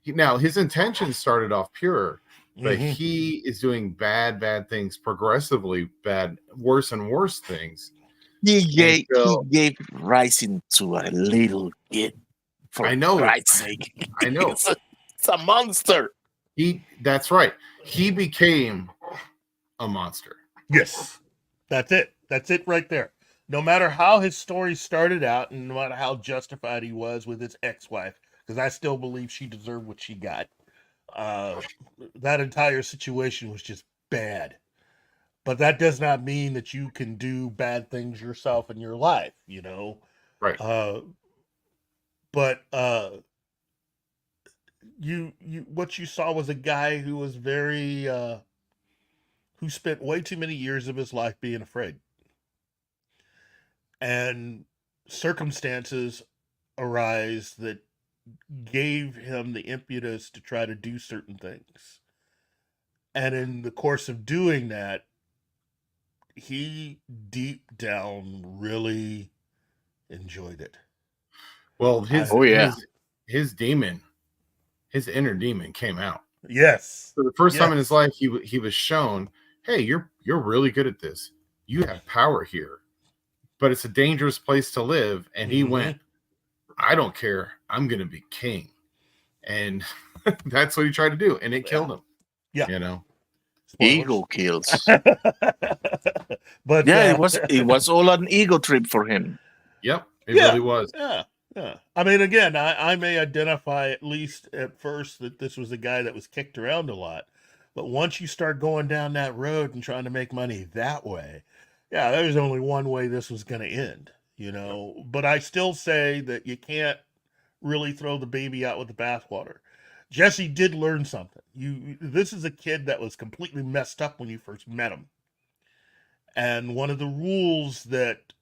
Now, his intentions started off pure, but he is doing bad things, progressively bad, worse and worse things. He gave rising to a little kid. For Christ's sake. I know. It's a monster. That's right. He became a monster. Yes. That's it. That's it right there. No matter how his story started out, and no matter how justified he was with his ex-wife, because I still believe she deserved what she got. That entire situation was just bad. But that does not mean that you can do bad things yourself in your life, you know? Right. But you what you saw was a guy who was very who spent way too many years of his life being afraid. And circumstances arise that gave him the impetus to try to do certain things. And in the course of doing that, he deep down really enjoyed it. Well, his demon, his inner demon came out. Yes. For the first time in his life, he was shown, hey, you're really good at this. You have power here. But it's a dangerous place to live. And he went, I don't care. I'm going to be king. And that's what he tried to do. And it killed him. Yeah. You know? Ego kills. But yeah, it was all an ego trip for him. Yep. It really was. Yeah. Yeah. I mean, again, I may identify at least at first that this was a guy that was kicked around a lot. But once you start going down that road and trying to make money that way, yeah, there's only one way this was going to end, you know. But I still say that you can't really throw the baby out with the bathwater. Jesse did learn something. This is a kid that was completely messed up when you first met him. And one of the rules that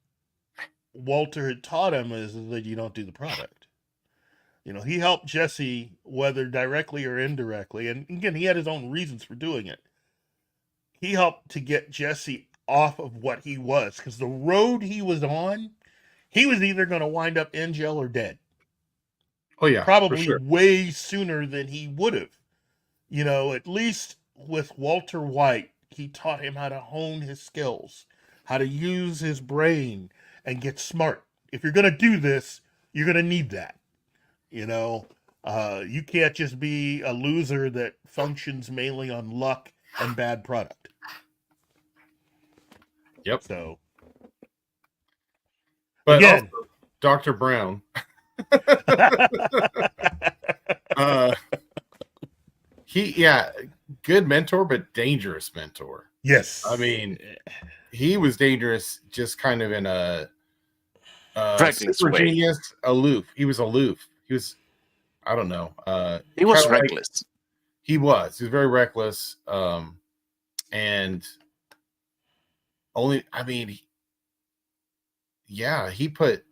Walter had taught him is that you don't do the product. You know, he helped Jesse, whether directly or indirectly, and again, he had his own reasons for doing it. He helped to get Jesse off of what he was, because the road he was on, he was either going to wind up in jail or dead. Oh yeah, probably for sure. way sooner than he would have. You know, at least with Walter White, he taught him how to hone his skills, how to use his brain and get smart. If you're going to do this, you're going to need that. You know, you can't just be a loser that functions mainly on luck and bad product. Yep. So, but again, also, Dr. Brown. Good mentor, but dangerous mentor. Yes. I mean, he was dangerous just kind of in a super way. genius, aloof. He was aloof. He was, I don't know. He was reckless. He was very reckless. And only, I mean, yeah, he put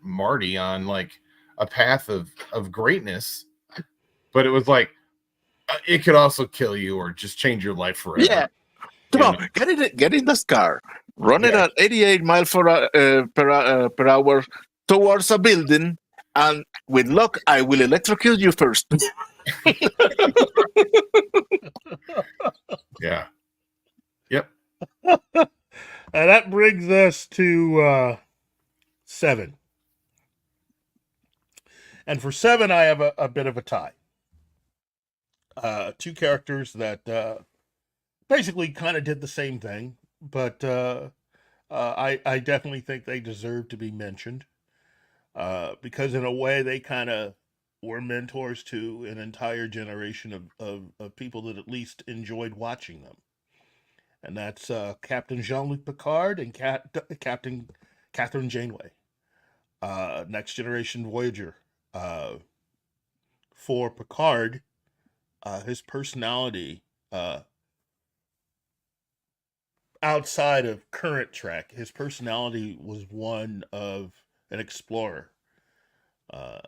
Marty on like a path of greatness, but it was like, it could also kill you or just change your life forever. Yeah. Come on, get in this car, run it at 88 miles per hour towards a building, and with luck, I will electrocute you first. Yeah. Yep. That brings us to 7. And for 7, I have a bit of a tie. 2 characters that basically kind of did the same thing, but I definitely think they deserve to be mentioned because in a way they kind of were mentors to an entire generation of people that at least enjoyed watching them. And that's Captain Jean-Luc Picard and Captain Catherine Janeway. Next Generation Voyager. For Picard, his personality, outside of current Trek, his personality was one of an explorer, a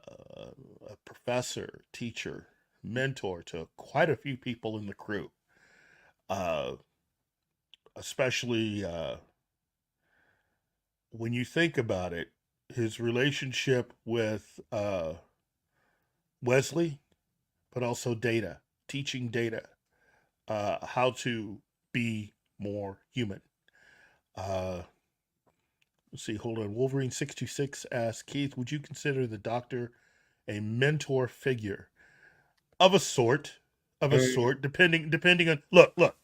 professor, teacher, mentor to quite a few people in the crew. Especially when you think about it, his relationship with Wesley, but also Data, teaching Data how to be more human. Let's see, hold on. Wolverine 626 asks, Keith, would you consider the Doctor a mentor figure? Of a sort, depending on, look.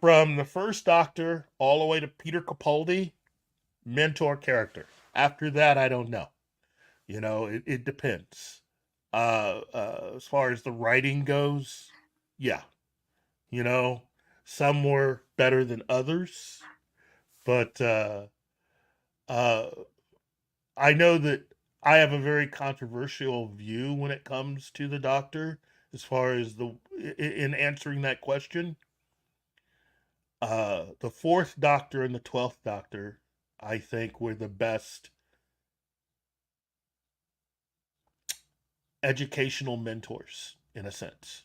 From the first Doctor all the way to Peter Capaldi, mentor character. After that, I don't know. You know, it depends. As far as the writing goes, yeah. You know, some were better than others, but I know that I have a very controversial view when it comes to the Doctor, as far as in answering that question. The 4th Doctor and the 12th Doctor, I think, were the best educational mentors, in a sense.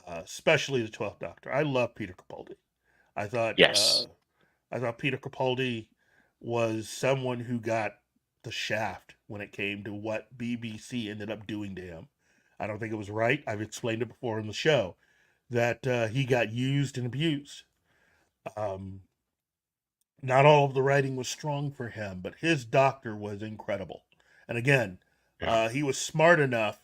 Especially the 12th Doctor. I love Peter Capaldi. I thought Peter Capaldi was someone who got the shaft when it came to what BBC ended up doing to him. I don't think it was right. I've explained it before in the show that he got used and abused. Not all of the writing was strong for him, but his Doctor was incredible. And again, he was smart enough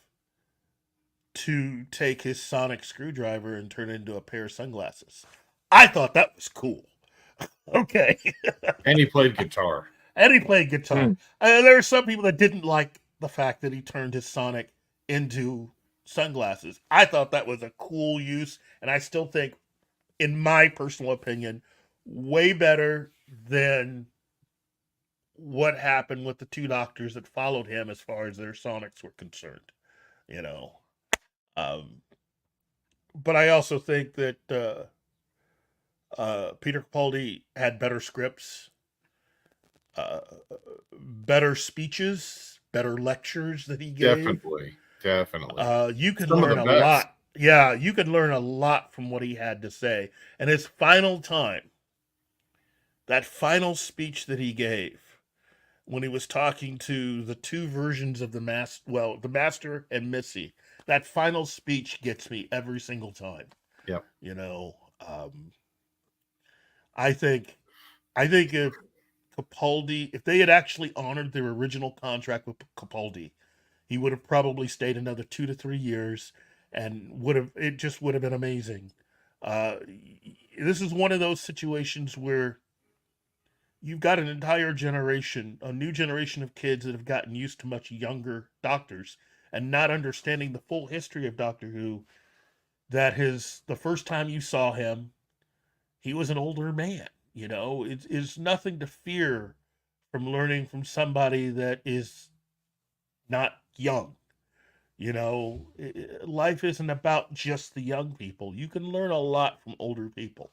to take his sonic screwdriver and turn it into a pair of sunglasses. I thought that was cool. Okay. And he played guitar. And he played guitar. There are some people that didn't like the fact that he turned his Sonic into sunglasses. I thought that was a cool use, and I still think, in my personal opinion, way better than what happened with the two doctors that followed him as far as their Sonics were concerned. You know. But I also think that Peter Capaldi had better scripts, better speeches, better lectures that he gave. Definitely. You could learn a lot. Yeah, you could learn a lot from what he had to say. And his final time, that final speech that he gave, when he was talking to the two versions of the Master and Missy, that final speech gets me every single time. Yep. You know, I think if Capaldi, if they had actually honored their original contract with Capaldi, he would have probably stayed another 2 to 3 years, and it just would have been amazing. This is one of those situations where you've got an entire generation, a new generation of kids that have gotten used to much younger doctors and not understanding the full history of Doctor Who. That the first time you saw him, he was an older man. You know, it's nothing to fear from learning from somebody that is not young. You know, life isn't about just the young people. You can learn a lot from older people,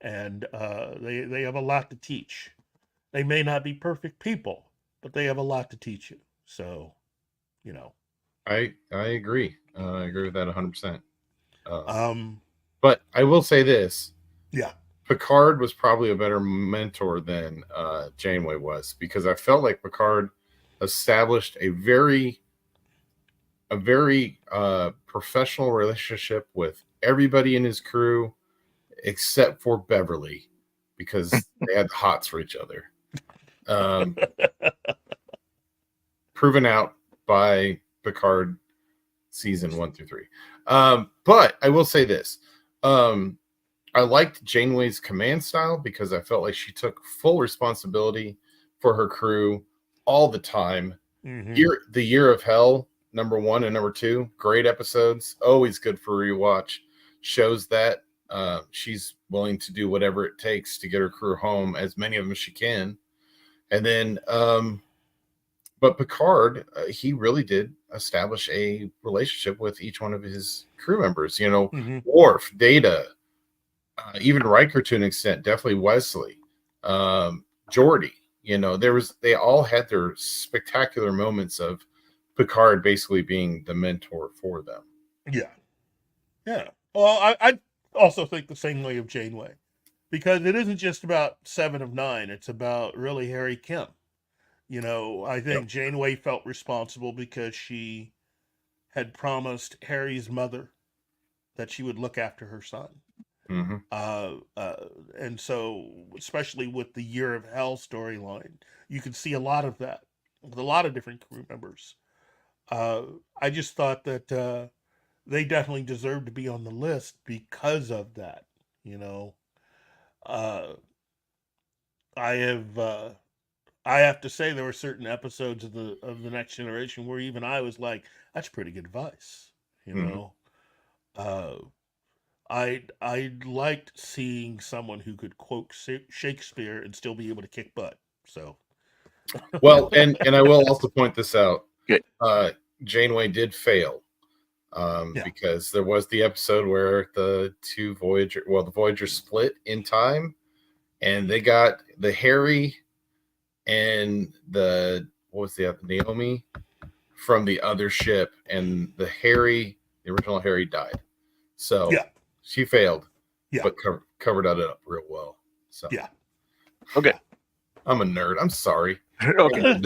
and they have a lot to teach. They may not be perfect people, but they have a lot to teach you. So, you know, I agree. I agree with that 100%. But I will say this. Yeah. Picard was probably a better mentor than Janeway was, because I felt like Picard established a very professional relationship with everybody in his crew except for Beverly, because they had the hots for each other. Proven out by Picard season 1 through 3. But I will say this. I liked Janeway's command style because I felt like she took full responsibility for her crew all the time. Mm-hmm. The Year of Hell, number 1 and number 2, great episodes, always good for rewatch. Shows that she's willing to do whatever it takes to get her crew home, as many of them as she can. And then, but Picard, he really did establish a relationship with each one of his crew members. You know, mm-hmm. Worf, Data, even Riker to an extent, definitely Wesley, Geordi. You know, they all had their spectacular moments of Picard basically being the mentor for them. Yeah. Yeah. Well, I also think the same way of Janeway, because it isn't just about 7 of 9. It's about really Harry Kim. You know, I think Janeway felt responsible because she had promised Harry's mother that she would look after her son. Mm-hmm. And so, especially with the Year of Hell storyline, you can see a lot of that with a lot of different crew members. I just thought that they definitely deserve to be on the list because of that. You know, I have to say there were certain episodes of the Next Generation where even I was like, "That's pretty good advice," you know. I liked seeing someone who could quote Shakespeare and still be able to kick butt. So, well, and I will also point this out. Okay. Janeway did fail because there was the episode where the Voyager split in time, and they got the Harry and the Naomi from the other ship, and the original Harry died. So she failed, but covered it up real well. So okay, I'm a nerd. I'm sorry. Okay,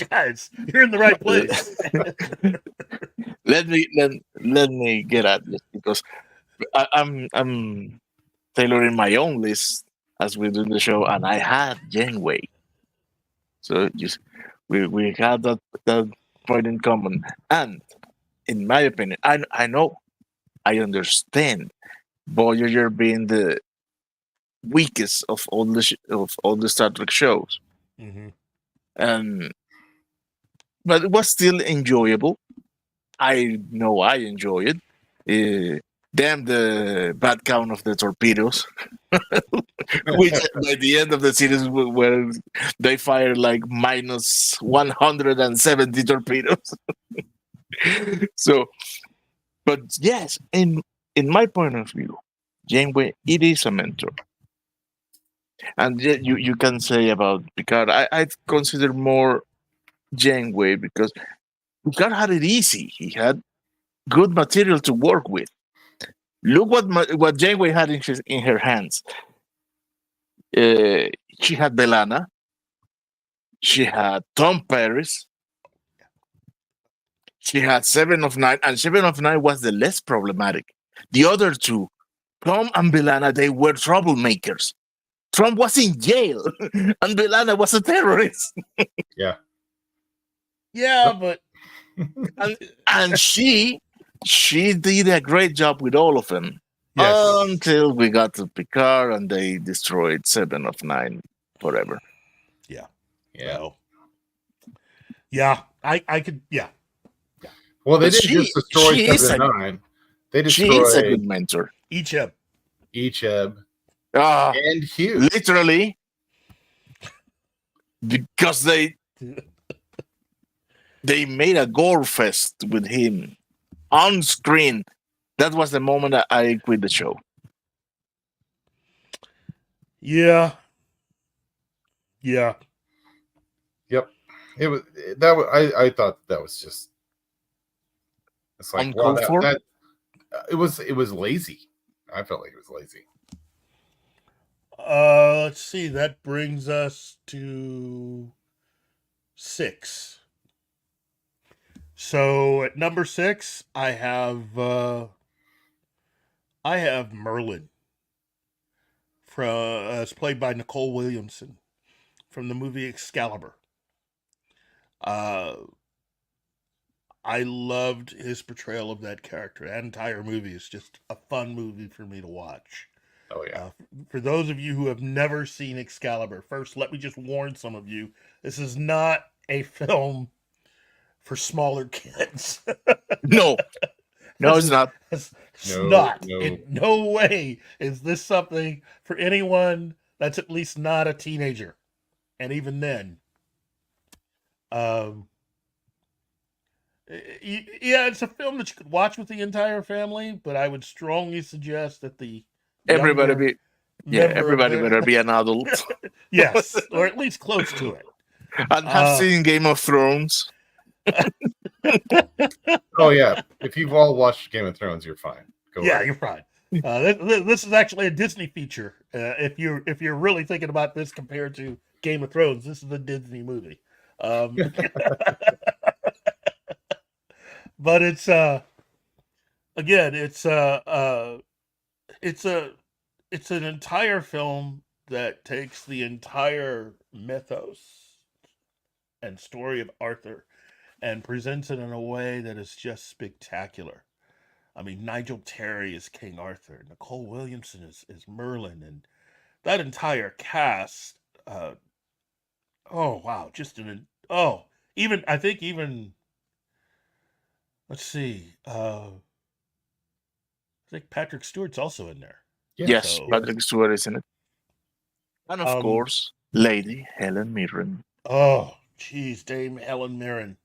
guys, you're in the right place. let me get at this, because I'm tailoring my own list as we do the show, and I had Janeway. So just we had that point in common, and in my opinion, I know, I understand Voyager being the weakest of all the Star Trek shows, Mm-hmm. But it was still enjoyable. I know I enjoy it. Damn the bad count of the torpedoes, which by the end of the series, where they fired like minus 170 torpedoes. So, but yes, in my point of view, Janeway, it is a mentor. And yet you can say about Picard, I consider more Janeway because Picard had it easy. He had good material to work with. Look what Janeway had in her hands. She had B'Elanna. She had Tom Paris. She had Seven of Nine, and Seven of Nine was the less problematic. The other two, Tom and B'Elanna, they were troublemakers. Trump was in jail, and B'Elanna was a terrorist. Yeah. Yeah, but and she did a great job with all of them. Yes. Until we got to Picard and they destroyed Seven of Nine forever. Yeah. Yeah. Well, yeah. I could. Yeah. Well, they didn't just destroy Seven of Nine. They destroyed. She is a good mentor. Icheb. And Hughes. Literally, because they made a gore fest with him on screen. That was the moment that I quit the show. Yeah. Yeah. Yep. It was that. I thought that was just. It's like wow, that it was lazy. I felt like it was lazy. Let's see. That brings us to 6. So at number 6, I have Merlin, as played by Nicole Williamson from the movie Excalibur. I loved his portrayal of that character. That entire movie is just a fun movie for me to watch. Oh, yeah. For those of you who have never seen Excalibur, first, let me just warn some of you. This is not a film for smaller kids. No. No, it's not. It's not. No. In no way is this something for anyone that's at least not a teenager. And even then, yeah, it's a film that you could watch with the entire family, but I would strongly suggest that everybody better be an adult. Yes, or at least close to it. And have seen Game of Thrones. Oh yeah, if you've all watched Game of Thrones, you're fine. You're fine. This is actually a Disney feature. If you're really thinking about this compared to Game of Thrones, this is a Disney movie. But it's again, it's an entire film that takes the entire mythos and story of Arthur and presents it in a way that is just spectacular. I mean, Nigel Terry is King Arthur, Nicole Williamson is Merlin, and that entire cast. Oh wow, let's see. I think Patrick Stewart's also in there. Yes, Patrick Stewart is in it. And of course, Lady Helen Mirren. Oh, geez, Dame Helen Mirren.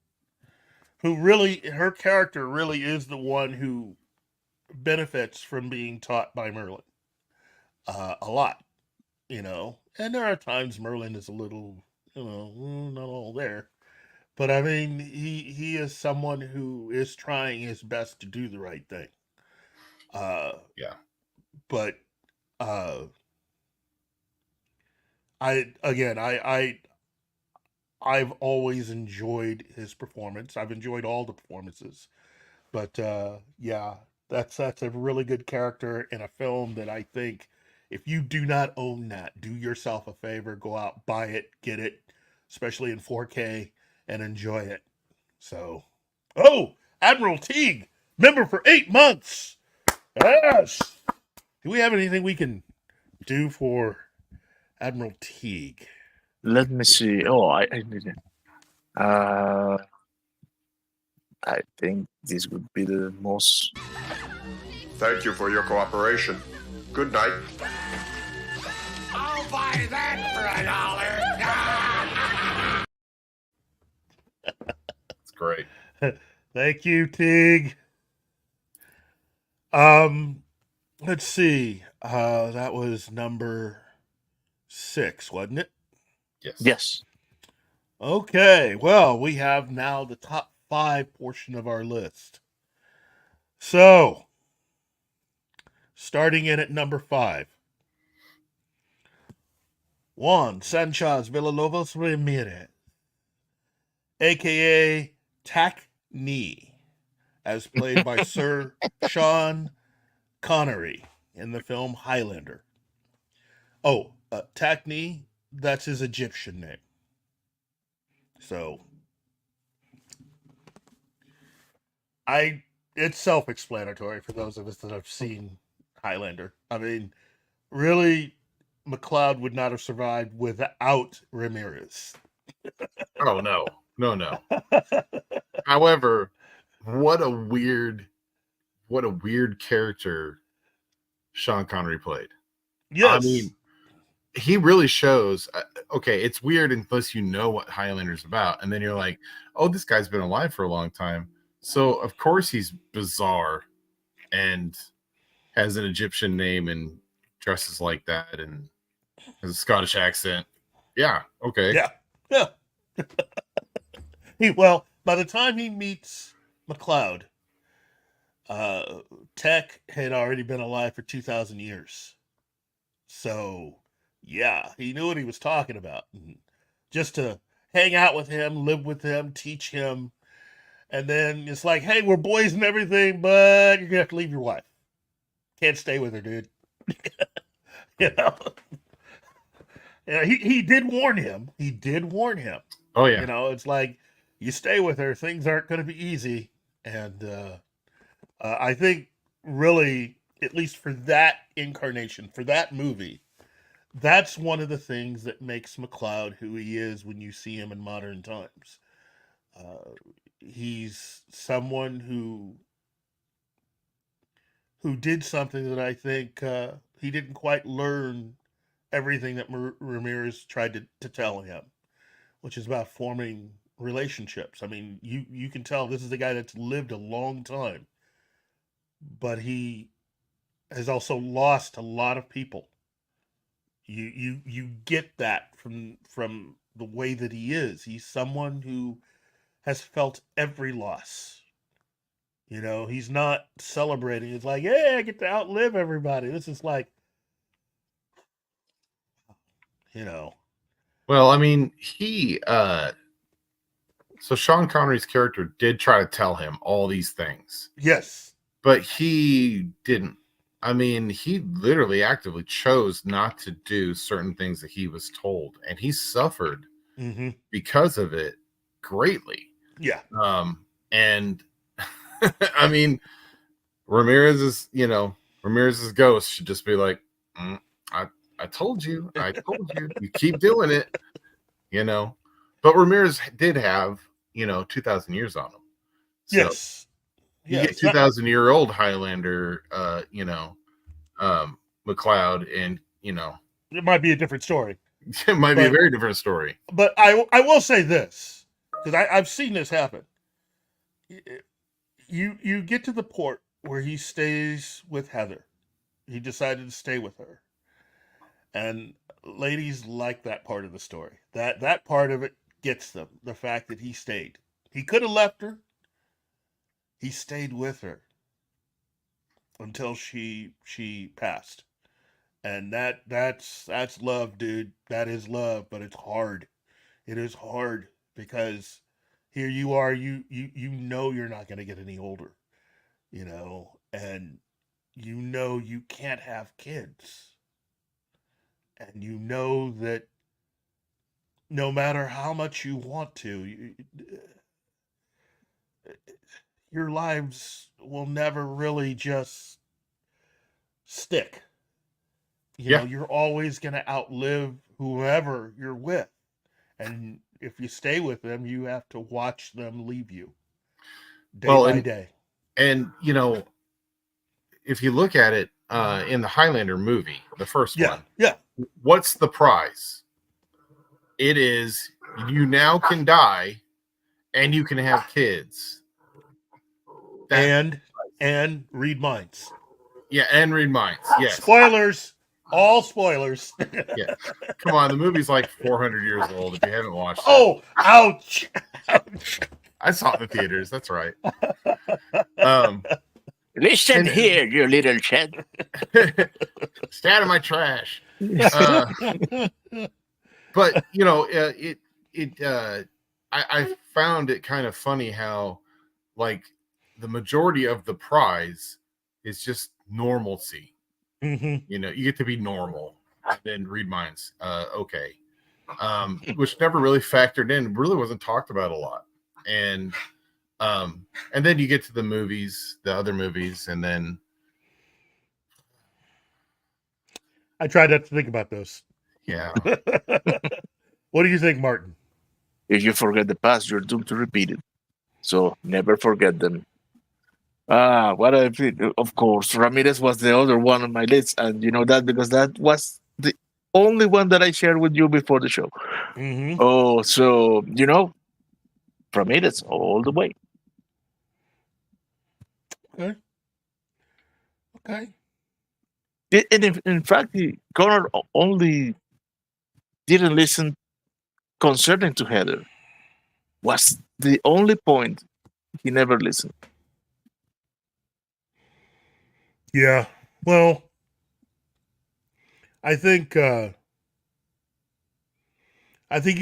Her character really is the one who benefits from being taught by Merlin. A lot, And there are times Merlin is a little, not all there. But I mean, he is someone who is trying his best to do the right thing. Yeah. But I've always enjoyed his performance. I've enjoyed all the performances. But that's a really good character in a film that I think if you do not own that, do yourself a favor, go out, buy it, get it, especially in 4K, and enjoy it. So, Admiral Teague, member for 8 months. Yes. Do we have anything we can do for Admiral Teague? Let me see. Oh, I need it. I think this would be the most. Thank you for your cooperation. Good night. I'll buy that for $1. It's great. Thank you, Tig. Let's see. That was number 6, wasn't it? Yes. Yes. Okay. Well, we have now the top 5 portion of our list. So, starting in at number 5. Juan Sanchez Villalobos Ramirez, a.k.a. Tack Knee, as played by Sir Sean Connery in the film Highlander. Oh, Tack Knee, that's his Egyptian name. So, it's self-explanatory for those of us that have seen Highlander. I mean, really, McLeod would not have survived without Ramirez. Oh, no. However, what a weird character Sean Connery played. Yes. I mean, he really shows. Okay, it's weird unless you know what Highlander's about, and then you're like, oh, this guy's been alive for a long time, so of course he's bizarre and has an Egyptian name and dresses like that and has a Scottish accent. Yeah, okay. Yeah. Well, by the time he meets McLeod, Tech had already been alive for 2,000 years. So, yeah, he knew what he was talking about. And just to hang out with him, live with him, teach him. And then it's like, hey, we're boys and everything, but you're going to have to leave your wife. Can't stay with her, dude. You know? Yeah, he did warn him. Oh, yeah. You know, it's like, you stay with her, things aren't going to be easy. And I think really, at least for that incarnation, for that movie, that's one of the things that makes McLeod who he is when you see him in modern times. He's someone who did something that I think he didn't quite learn everything that Ramirez tried to tell him, which is about forming relationships. I mean, you can tell this is a guy that's lived a long time, but he has also lost a lot of people. You get that from the way that he is. He's someone who has felt every loss. You know, he's not celebrating. It's like, yeah, I get to outlive everybody. This is like, you know. Well, I mean, so Sean Connery's character did try to tell him all these things. Yes. But he didn't. I mean, he literally actively chose not to do certain things that he was told, and he suffered because of it greatly. Yeah. And I mean, Ramirez's ghost should just be like, I told you, you keep doing it, you know. But Ramirez did have, 2,000 years on him. So yes. You get 2,000-year-old Highlander, McLeod, and it might be a different story. It might be a very different story. But I will say this, because I've seen this happen. You get to the port where he stays with Heather. He decided to stay with her. And ladies like that part of the story. That part of it gets them. The fact that he stayed. He could have left her. He stayed with her until she passed. And that's love, dude. That is love, but it's hard. It is hard because here you are, you know you're not going to get any older, and you can't have kids. And you know that no matter how much you want to, your lives will never really just stick. You know, you're always going to outlive whoever you're with. And if you stay with them, you have to watch them leave you day Well, by day. And if you look at it in the Highlander movie, the first one, what's the prize? It is you now can die and you can have kids. And read minds. Yeah, and read minds. Yes. Spoilers. All spoilers. Yeah. Come on, the movie's like 400 years old if you haven't watched it. Oh, ouch. Ouch. I saw it in the theaters. That's right. Listen here, you little shit. Stay out of my trash. But I found it kind of funny how like the majority of the prize is just normalcy. Mm-hmm. You get to be normal and then read minds. Okay. Which never really factored in, really wasn't talked about a lot. And then you get to the movies, the other movies, and then I tried not to think about those. Yeah. What do you think, Martin? If you forget the past, you're doomed to repeat it. So never forget them. What I think, of course, Ramirez was the other one on my list, and you know that because that was the only one that I shared with you before the show. Mm-hmm. Oh, so Ramirez all the way. Okay. And in fact, Connor only didn't listen concerning to Heather. Was the only point he never listened. Yeah. Well, I think you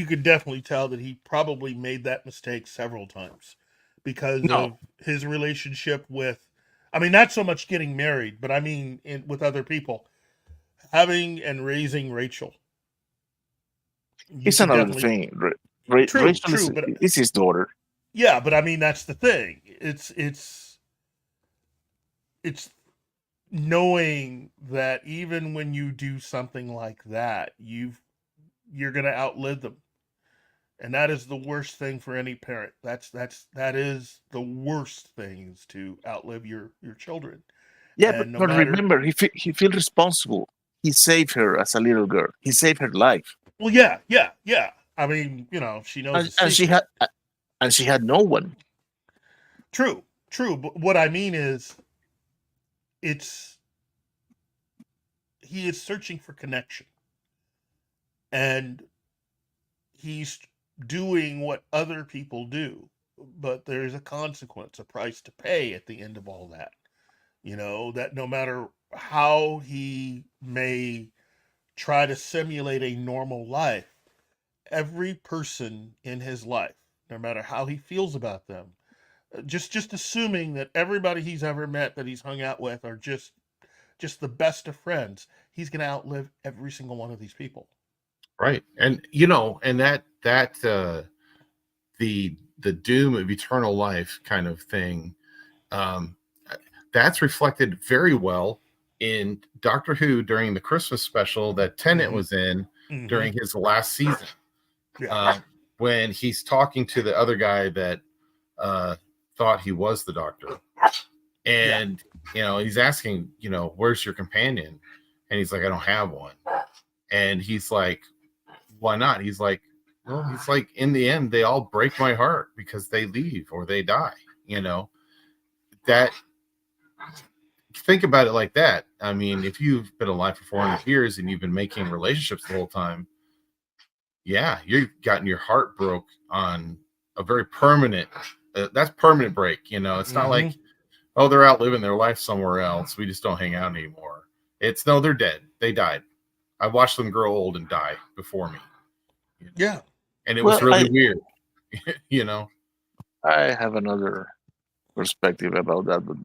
could definitely tell that he probably made that mistake several times because of his relationship with, I mean, not so much getting married, but I mean with other people, having and raising Rachel. It's another thing. Rachel is his daughter. Yeah, but I mean that's the thing. It's knowing that even when you do something like that, you're gonna outlive them, and that is the worst thing for any parent. That is the worst thing, is to outlive your children. Yeah, but remember, he feels responsible. He saved her as a little girl. He saved her life. Well, yeah. I mean, she knows, and she had no one. True. But what I mean is, he is searching for connection, and he's doing what other people do, but there's a consequence, a price to pay at the end of all that. That no matter how he may try to simulate a normal life, every person in his life, no matter how he feels about them, just assuming that everybody he's ever met that he's hung out with are just the best of friends, he's going to outlive every single one of these people. Right. And and that the doom of eternal life kind of thing, that's reflected very well in Doctor Who during the Christmas special that Tennant was in during his last season. When he's talking to the other guy that thought he was the Doctor, and he's asking, where's your companion? And he's like, I don't have one. And he's like, why not? He's like, well, he's like, in the end, they all break my heart because they leave or they die. That, think about it like that. I mean, if you've been alive for 400 years and you've been making relationships the whole time, yeah, you've gotten your heart broke on a very permanent, that's permanent break. It's not like, oh, they're out living their life somewhere else, we just don't hang out anymore. It's no, they're dead. They died. I watched them grow old and die before me. Yeah. And it was really weird. I have another perspective about that, but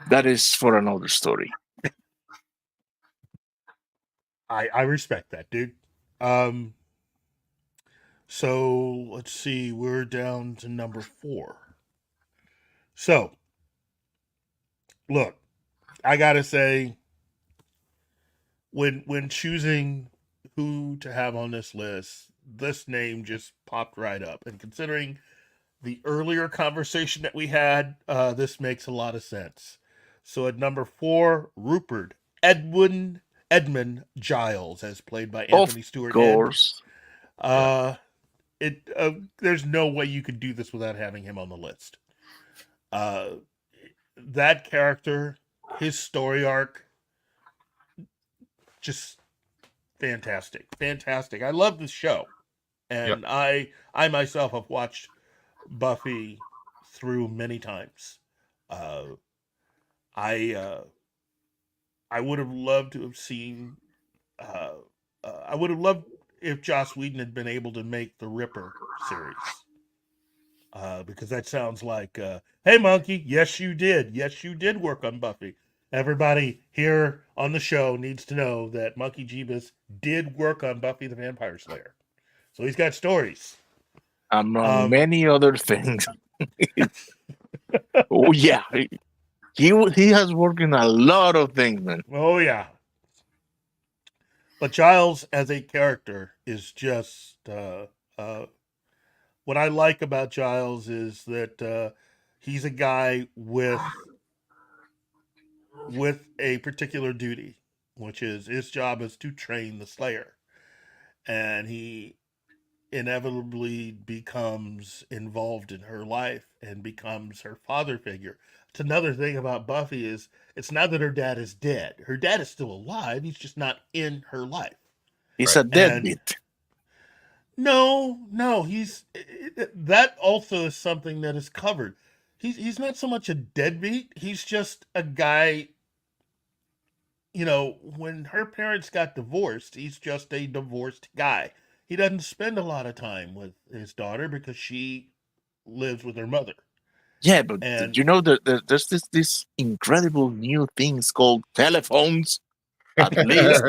that is for another story. I respect that, dude. So let's see, we're down to number 4. So look, I gotta say, when choosing who to have on this list, this name just popped right up. And considering the earlier conversation that we had, this makes a lot of sense. So at number 4, Rupert Edmund Giles, as played by Anthony Stewart. Of course. There's no way you could do this without having him on the list. That character, his story arc, just fantastic. I love this show, and I myself have watched Buffy through many times. I would have loved to have seen. I would have loved if Joss Whedon had been able to make the Ripper series, because that sounds like, hey, Monkey, yes, you did work on Buffy. Everybody here on the show needs to know that Monkey Jeebus did work on Buffy the Vampire Slayer. So he's got stories. Among many other things. Oh, yeah. He has worked in a lot of things, man. Oh, yeah. But Giles as a character is just... what I like about Giles is that he's a guy with a particular duty, which is his job is to train the Slayer. And he inevitably becomes involved in her life and becomes her father figure. It's another thing about Buffy is it's not that her dad is dead. Her dad is still alive. He's just not in her life. He's a deadbeat. No, he's that also is something that is covered. He's not so much a deadbeat. He's just a guy. You know, when her parents got divorced, he's just a divorced guy. He doesn't spend a lot of time with his daughter because she lives with her mother. Yeah, but you know, there's this incredible new things called telephones. At least.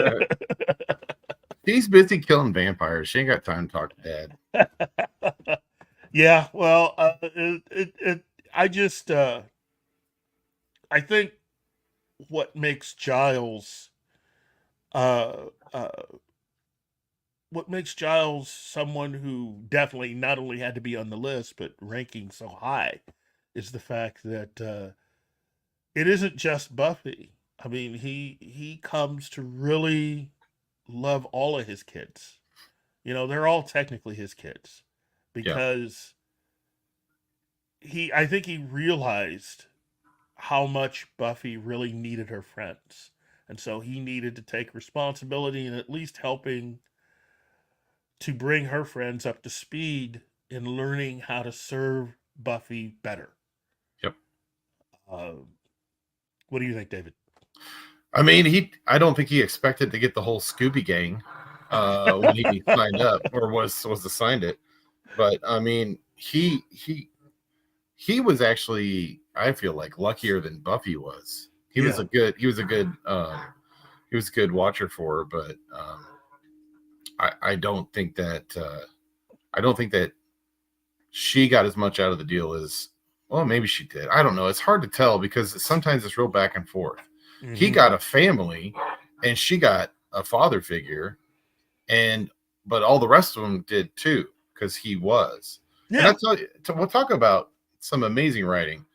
He's busy killing vampires. She ain't got time to talk to Dad. Yeah, well, I think what makes Giles someone who definitely not only had to be on the list but ranking so high is the fact that it isn't just Buffy. I mean, he comes to really love all of his kids. You know, they're all technically his kids because I think he realized how much Buffy really needed her friends. And so he needed to take responsibility and at least helping to bring her friends up to speed in learning how to serve Buffy better. Yep. What do you think, David? I mean, I don't think he expected to get the whole Scooby Gang when he signed up or was assigned it. But I mean, he was actually, I feel like, luckier than Buffy was. He was a good watcher for her, but I don't think that she got as much out of the deal as, well, maybe she did. I don't know. It's hard to tell because sometimes it's real back and forth. Mm-hmm. He got a family and she got a father figure, but all the rest of them did too, because he was. Yeah. And that's we'll talk about some amazing writing.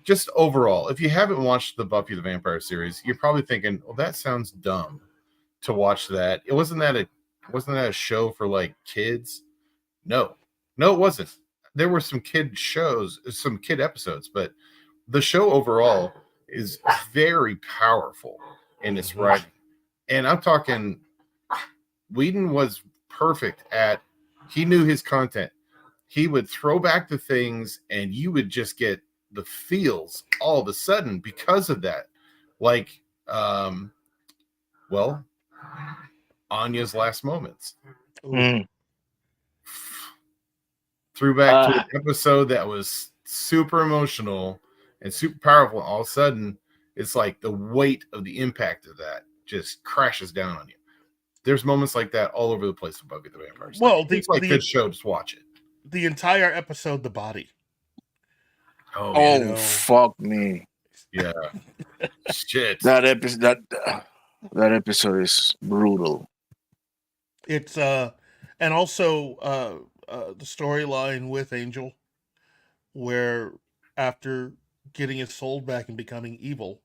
Just overall, if you haven't watched the Buffy the Vampire series, you're probably thinking, well, that sounds dumb to watch that. Wasn't that a show for like kids? No, it wasn't. There were some kid shows, some kid episodes, but the show overall is very powerful in its writing. And I'm talking, Whedon was perfect he knew his content. He would throw back the things and you would just get the feels all of a sudden because of that. Like, Anya's last moments. Threw back to an episode that was super emotional and super powerful. All of a sudden, it's like the weight of the impact of that just crashes down on you. There's moments like that all over the place with Buffy the Vampire Slayer. Well, it's like a good show. Just watch it. The entire episode, The Body. Oh, fuck me. Yeah. Shit. That episode is brutal. It's and also the storyline with Angel, where after getting his soul back and becoming evil,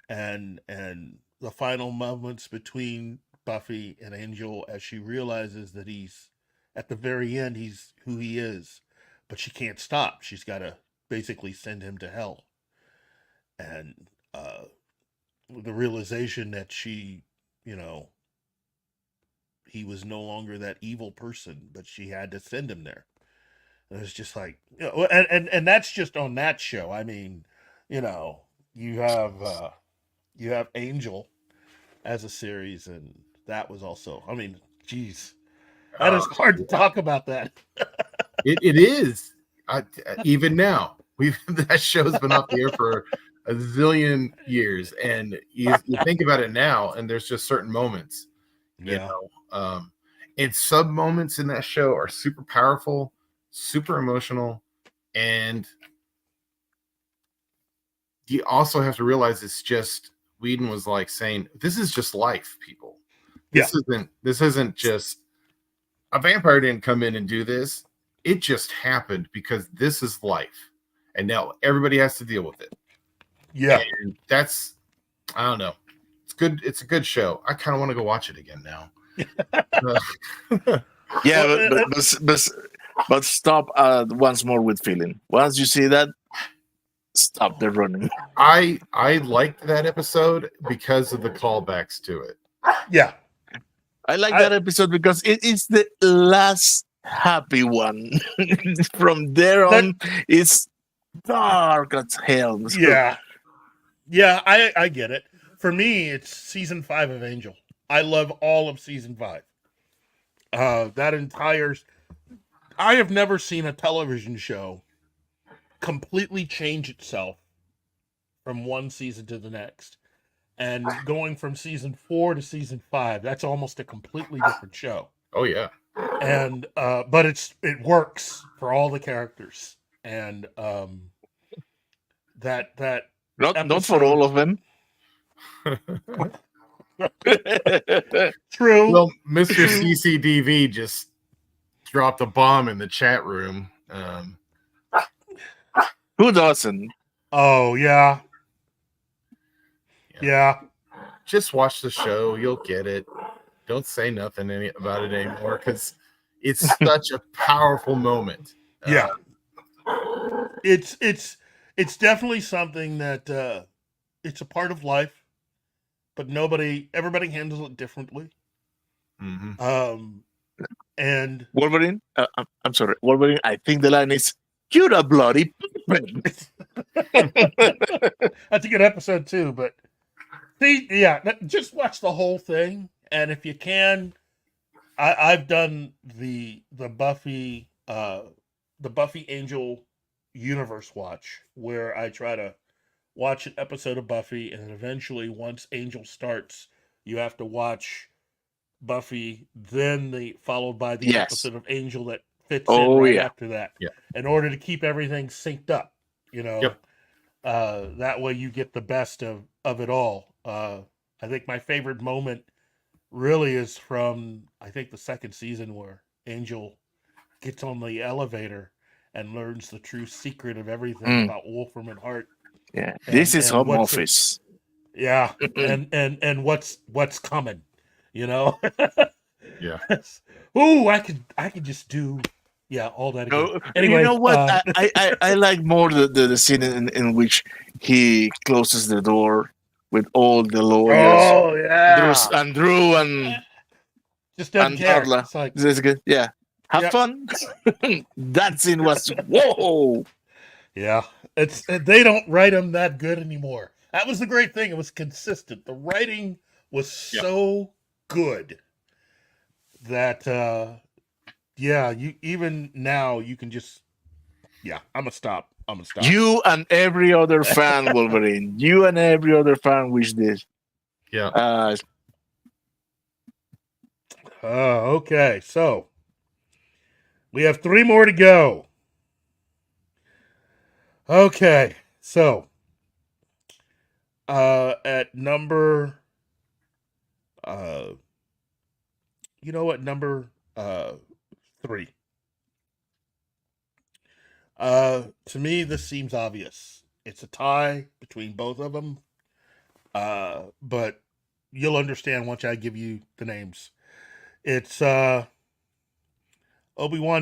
and the final moments between Buffy and Angel as she realizes that he's at the very end he's who he is, but she can't stop. She's got to basically send him to hell, and the realization that she, you know, he was no longer that evil person, but she had to send him there. And it's just like, you know, and that's just on that show. I mean, you know, you have Angel as a series, and that was also, I mean, geez, that is hard to talk about that. It is. Even now, that show's been off the air for a zillion years, and you think about it now, and there's just certain moments, you know, and sub moments in that show are super powerful, super emotional, and you also have to realize it's just Whedon was like saying, "This is just life, people. This isn't just a vampire didn't come in and do this. It just happened because this is life, and now everybody has to deal with it." Yeah, and that's, I don't know. It's good. It's a good show. I kind of want to go watch it again now. Yeah, but stop once more with feeling. Once you see that, stop the running. I liked that episode because of the callbacks to it. Yeah, I like that episode because it is the last happy one. From there on, it's dark as hell. Yeah, I get it. For me, it's season 5 of Angel. I love all of season 5. That entire, I have never seen a television show completely change itself from one season to the next. And going from season 4 to season 5, that's almost a completely different show. Oh yeah. And but it works for all the characters. And that not for all of them. True. Well, Mr. CCDV just dropped a bomb in the chat room. Who doesn't? Oh yeah. Yeah. Just watch the show. You'll get it. Don't say nothing about it anymore because it's such a powerful moment. Yeah. It's definitely something that it's a part of life, but everybody handles it differently. Mm-hmm. And Wolverine, I'm sorry, Wolverine. I think the line is, "You're a bloody puppet." That's a good episode too. But see, yeah, just watch the whole thing, and if you can, I've done the Buffy Angel universe watch, where I try to watch an episode of Buffy, and then eventually, once Angel starts, you have to watch Buffy, then followed by the episode of Angel that fits in right after that. Yeah. In order to keep everything synced up, you know. Yep. That way you get the best of it all. I think my favorite moment really is from, I think, the second season, where Angel gets on the elevator and learns the true secret of everything about Wolfram and Hart. Yeah, this is home office. Yeah, and what's coming, you know? Yeah. Ooh, I could just do all that again. Anyway, you know what? I like more the scene in which he closes the door with all the lawyers. Oh yeah, Drew and just and Carla. It's like, this is good. Yeah, have fun. That scene was whoa. Yeah, they don't write them that good anymore. That was the great thing; it was consistent. The writing was so good that you even now you can just I'm gonna stop. You and every other fan, Wolverine. You and every other fan wish this. Yeah. Okay, so we have 3 more to go. Okay, so at number you know what? Number 3. To me, this seems obvious. It's a tie between both of them. But you'll understand once I give you the names. It's Obi-Wan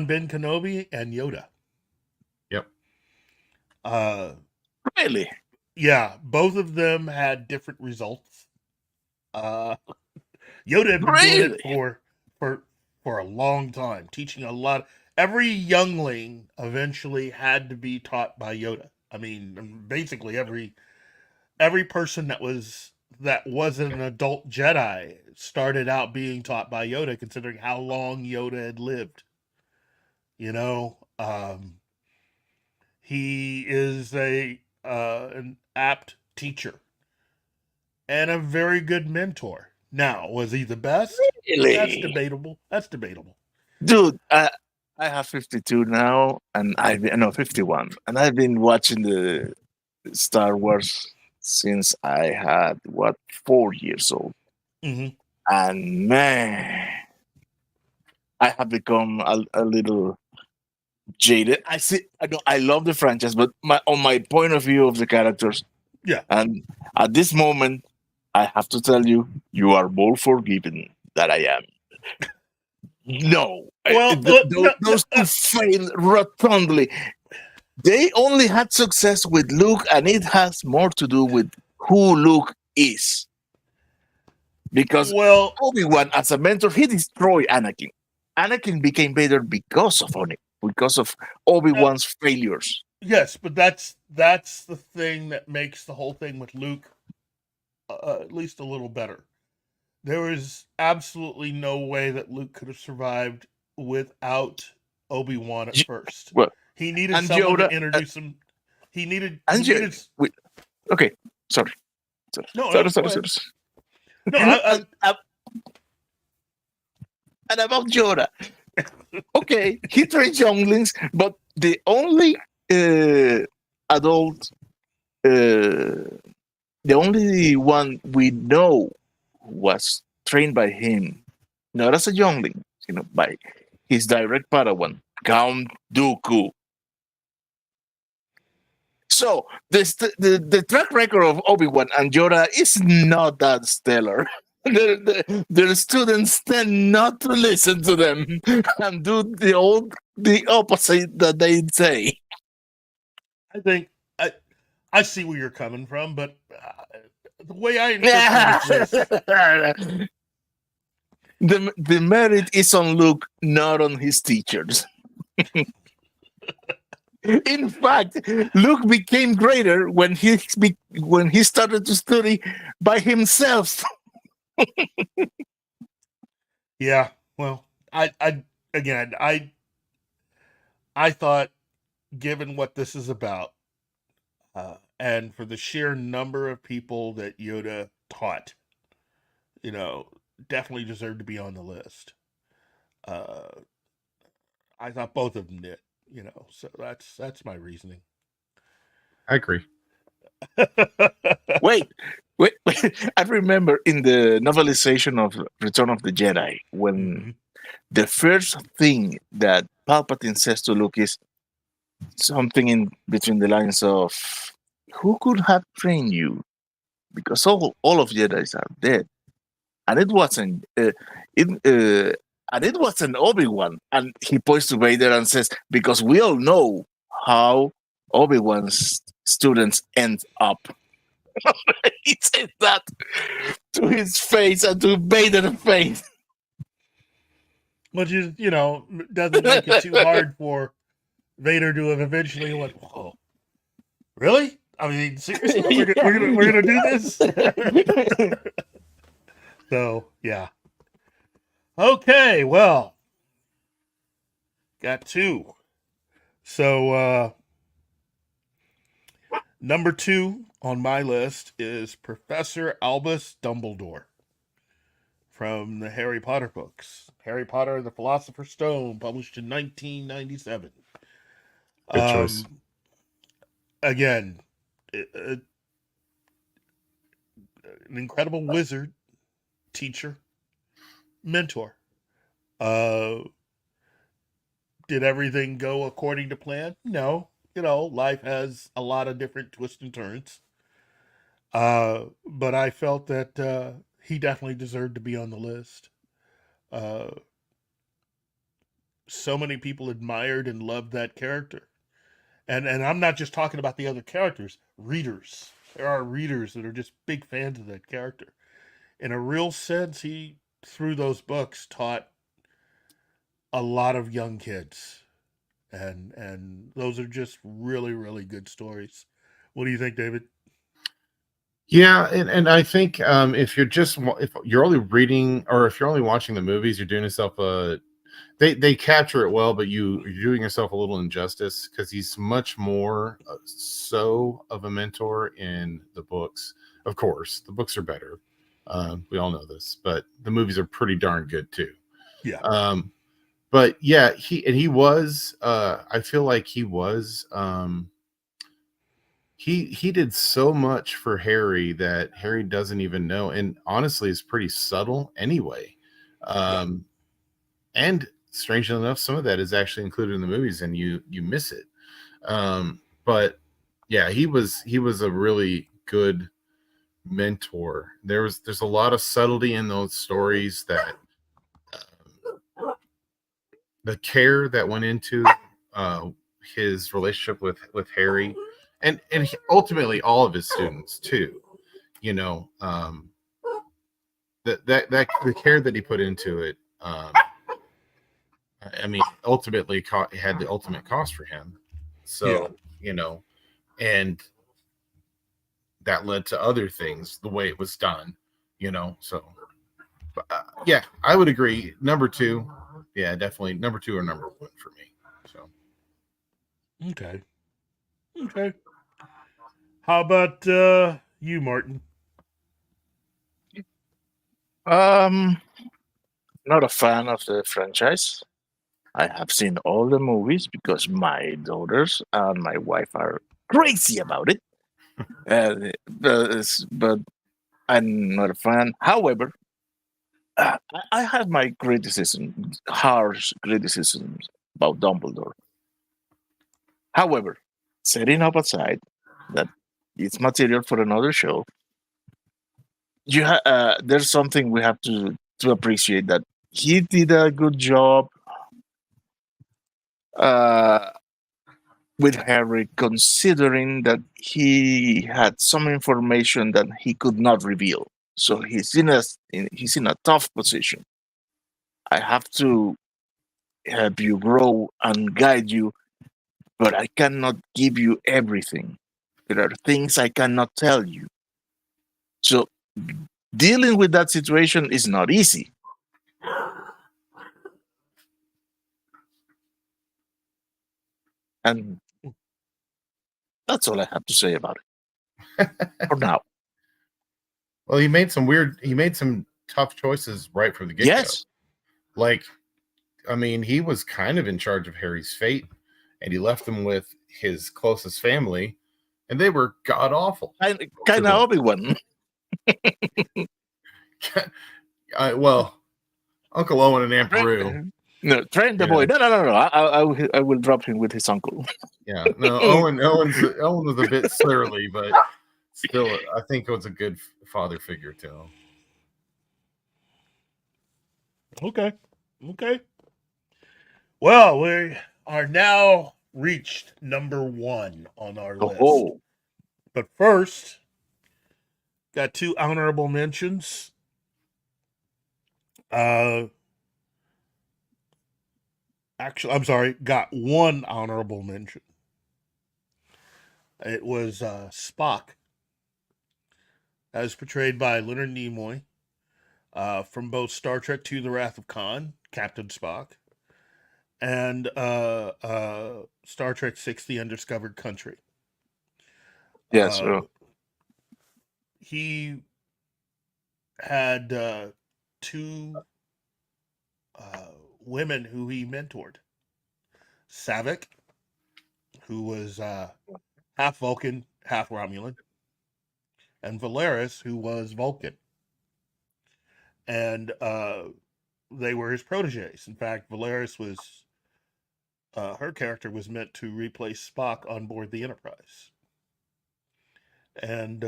Ben Kenobi and Yoda. Yep. Really? Yeah, both of them had different results. Yoda had been doing it for a long time, teaching a lot. Every youngling eventually had to be taught by Yoda. I mean, basically every person that wasn't an adult Jedi started out being taught by Yoda, considering how long Yoda had lived. You know, he is an apt teacher and a very good mentor. Now, was he the best? Really? That's debatable. Dude, I have 52 now, and 51, and I've been watching the Star Wars since I had 4 years old, Mm-hmm. and man, I have become a little jaded. I love the franchise, but on my point of view of the characters, Yeah. and at this moment, I have to tell you, you are more forgiven than I am. No, Well, those two failed rotundly. They only had success with Luke, and it has more to do with who Luke is. Because Obi-Wan, as a mentor, he destroyed Anakin. Anakin became Vader because of Obi-Wan's failures. Yes, but that's the thing that makes the whole thing with Luke at least a little better. There was absolutely no way that Luke could have survived without Obi-Wan at first. Well, he needed someone to introduce him. He needed. Okay, sorry. No, sorry. No, and about Yoda. Okay, he trained younglings, but the only adult, the only one we know was trained by him, not as a youngling, by his direct Padawan, Count Dooku. So the track record of Obi-Wan and Yoda is not that stellar. Their students tend not to listen to them and do the opposite that they say. I think I see where you're coming from, but the way I interpret this, the merit is on Luke, not on his teachers. In fact, Luke became greater when he started to study by himself. Yeah, well, I thought, given what this is about, and for the sheer number of people that Yoda taught, definitely deserved to be on the list. I thought both of them did, so that's my reasoning. I agree. Wait. I remember in the novelization of Return of the Jedi, when the first thing that Palpatine says to Luke is something in between the lines of, "Who could have trained you? Because all of Jedi's are dead." And it wasn't Obi-Wan. And he points to Vader and says, "Because we all know how Obi-Wan's students end up." He said that to his face and to Vader's face. Which is, doesn't make it too hard for Vader to have eventually went, "Whoa, really? I mean, seriously, we're gonna do this?" So yeah. Okay, well, got 2. So number 2 on my list is Professor Albus Dumbledore from the Harry Potter books. Harry Potter and the Philosopher's Stone, published in 1997. Good choice. Again, an incredible wizard, teacher, mentor. Uh, did everything go according to plan? No. Life has a lot of different twists and turns. But I felt that he definitely deserved to be on the list. Uh, so many people admired and loved that character. And I'm not just talking about the other characters, readers. There are readers that are just big fans of that character. In a real sense, he, through those books, taught a lot of young kids. And those are just really, really good stories. What do you think, David? Yeah, and I think if you're only reading or if you're only watching the movies, you're doing yourself a they capture it well, but you're doing yourself a little injustice because he's much more so of a mentor in the books. Of course, the books are better. We all know this, but the movies are pretty darn good too. Yeah. But yeah, he was. I feel like he was. He did so much for Harry that Harry doesn't even know, and honestly, is pretty subtle anyway. And strangely enough, some of that is actually included in the movies, and you miss it. But yeah, he was a really good mentor. There's a lot of subtlety in those stories that the care that went into his relationship with Harry, and ultimately all of his students too. That the care that he put into it. I mean, ultimately had the ultimate cost for him. So, and that led to other things, the way it was done, so, yeah, I would agree. Number two, yeah, definitely number two or number one for me. So, Okay. How about you, Martin? Not a fan of the franchise. I have seen all the movies because my daughters and my wife are crazy about it. But I'm not a fan. However, I have my harsh criticisms about Dumbledore. However, setting up aside that it's material for another show, there's something we have to appreciate, that he did a good job with Harry, considering that he had some information that he could not reveal. So he's in a tough position. I have to help you grow and guide you, but I cannot give you everything. There are things I cannot tell you. So dealing with that situation is not easy. And that's all I have to say about it for now. Well, he made some tough choices right from the get-go. Yes. Like, I mean, he was kind of in charge of Harry's fate, and he left them with his closest family, and they were god awful. Kind of Obi-Wan. Well, Uncle Owen and Aunt Peru. No, train the boy. No. I will drop him with his uncle. Yeah, no, Owen was a bit surly, but still, I think it was a good father figure to him. Okay. Well, we are now reached number one on our list. But first, got two honorable mentions. Actually, I'm sorry, got one honorable mention. It was Spock, as portrayed by Leonard Nimoy, from both Star Trek II: The Wrath of Khan, Captain Spock, and Star Trek VI: The Undiscovered Country. Yes, he had two women who he mentored. Saavik, who was half Vulcan, half Romulan, and Valeris, who was Vulcan. And they were his proteges. In fact, Valeris was her character was meant to replace Spock on board the Enterprise. And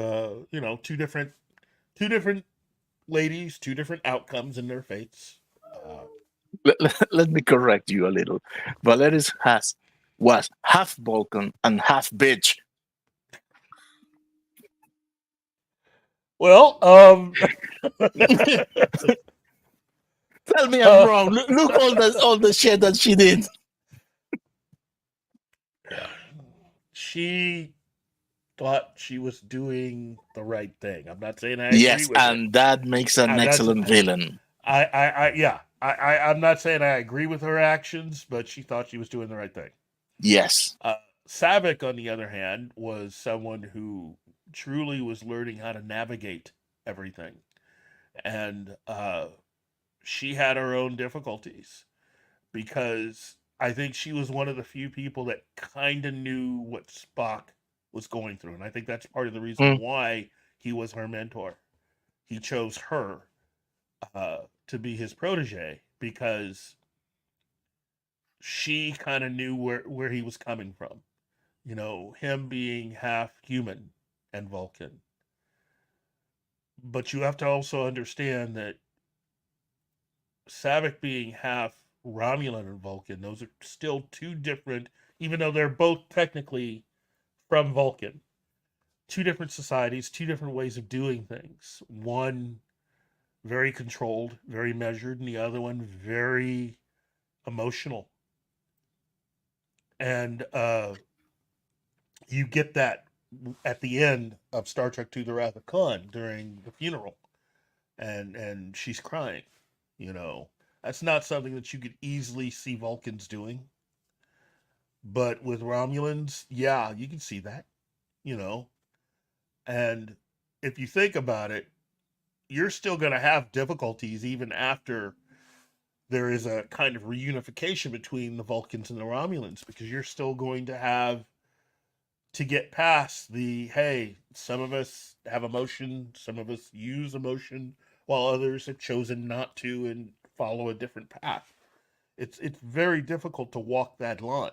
you know, two different ladies, two different outcomes in their fates. Let me correct you a little. Valeris was half Vulcan and half bitch. Well, Tell me I'm wrong. Look all the shit that she did. Yeah. She thought she was doing the right thing. I'm not saying I agree with and it. that makes an excellent villain. I'm not saying I agree with her actions, but she thought she was doing the right thing. Yes. Saavik, on the other hand, was someone who truly was learning how to navigate everything. And she had her own difficulties because I think she was one of the few people that kind of knew what Spock was going through. And I think that's part of the reason why he was her mentor. He chose her to be his protege because she kind of knew where he was coming from. You know, him being half human and Vulcan. But you have to also understand that Saavik being half Romulan and Vulcan, those are still two different, even though they're both technically from Vulcan, two different societies, two different ways of doing things. One very controlled, very measured, and the other one very emotional. And you get that at the end of Star Trek II: The Wrath of Khan during the funeral, and she's crying. You know, that's not something that you could easily see Vulcans doing. But with Romulans, yeah, you can see that. You know, and if you think about it, you're still going to have difficulties even after there is a kind of reunification between the Vulcans and the Romulans, because you're still going to have to get past the, hey, some of us have emotion, some of us use emotion, while others have chosen not to and follow a different path. It's very difficult to walk that line.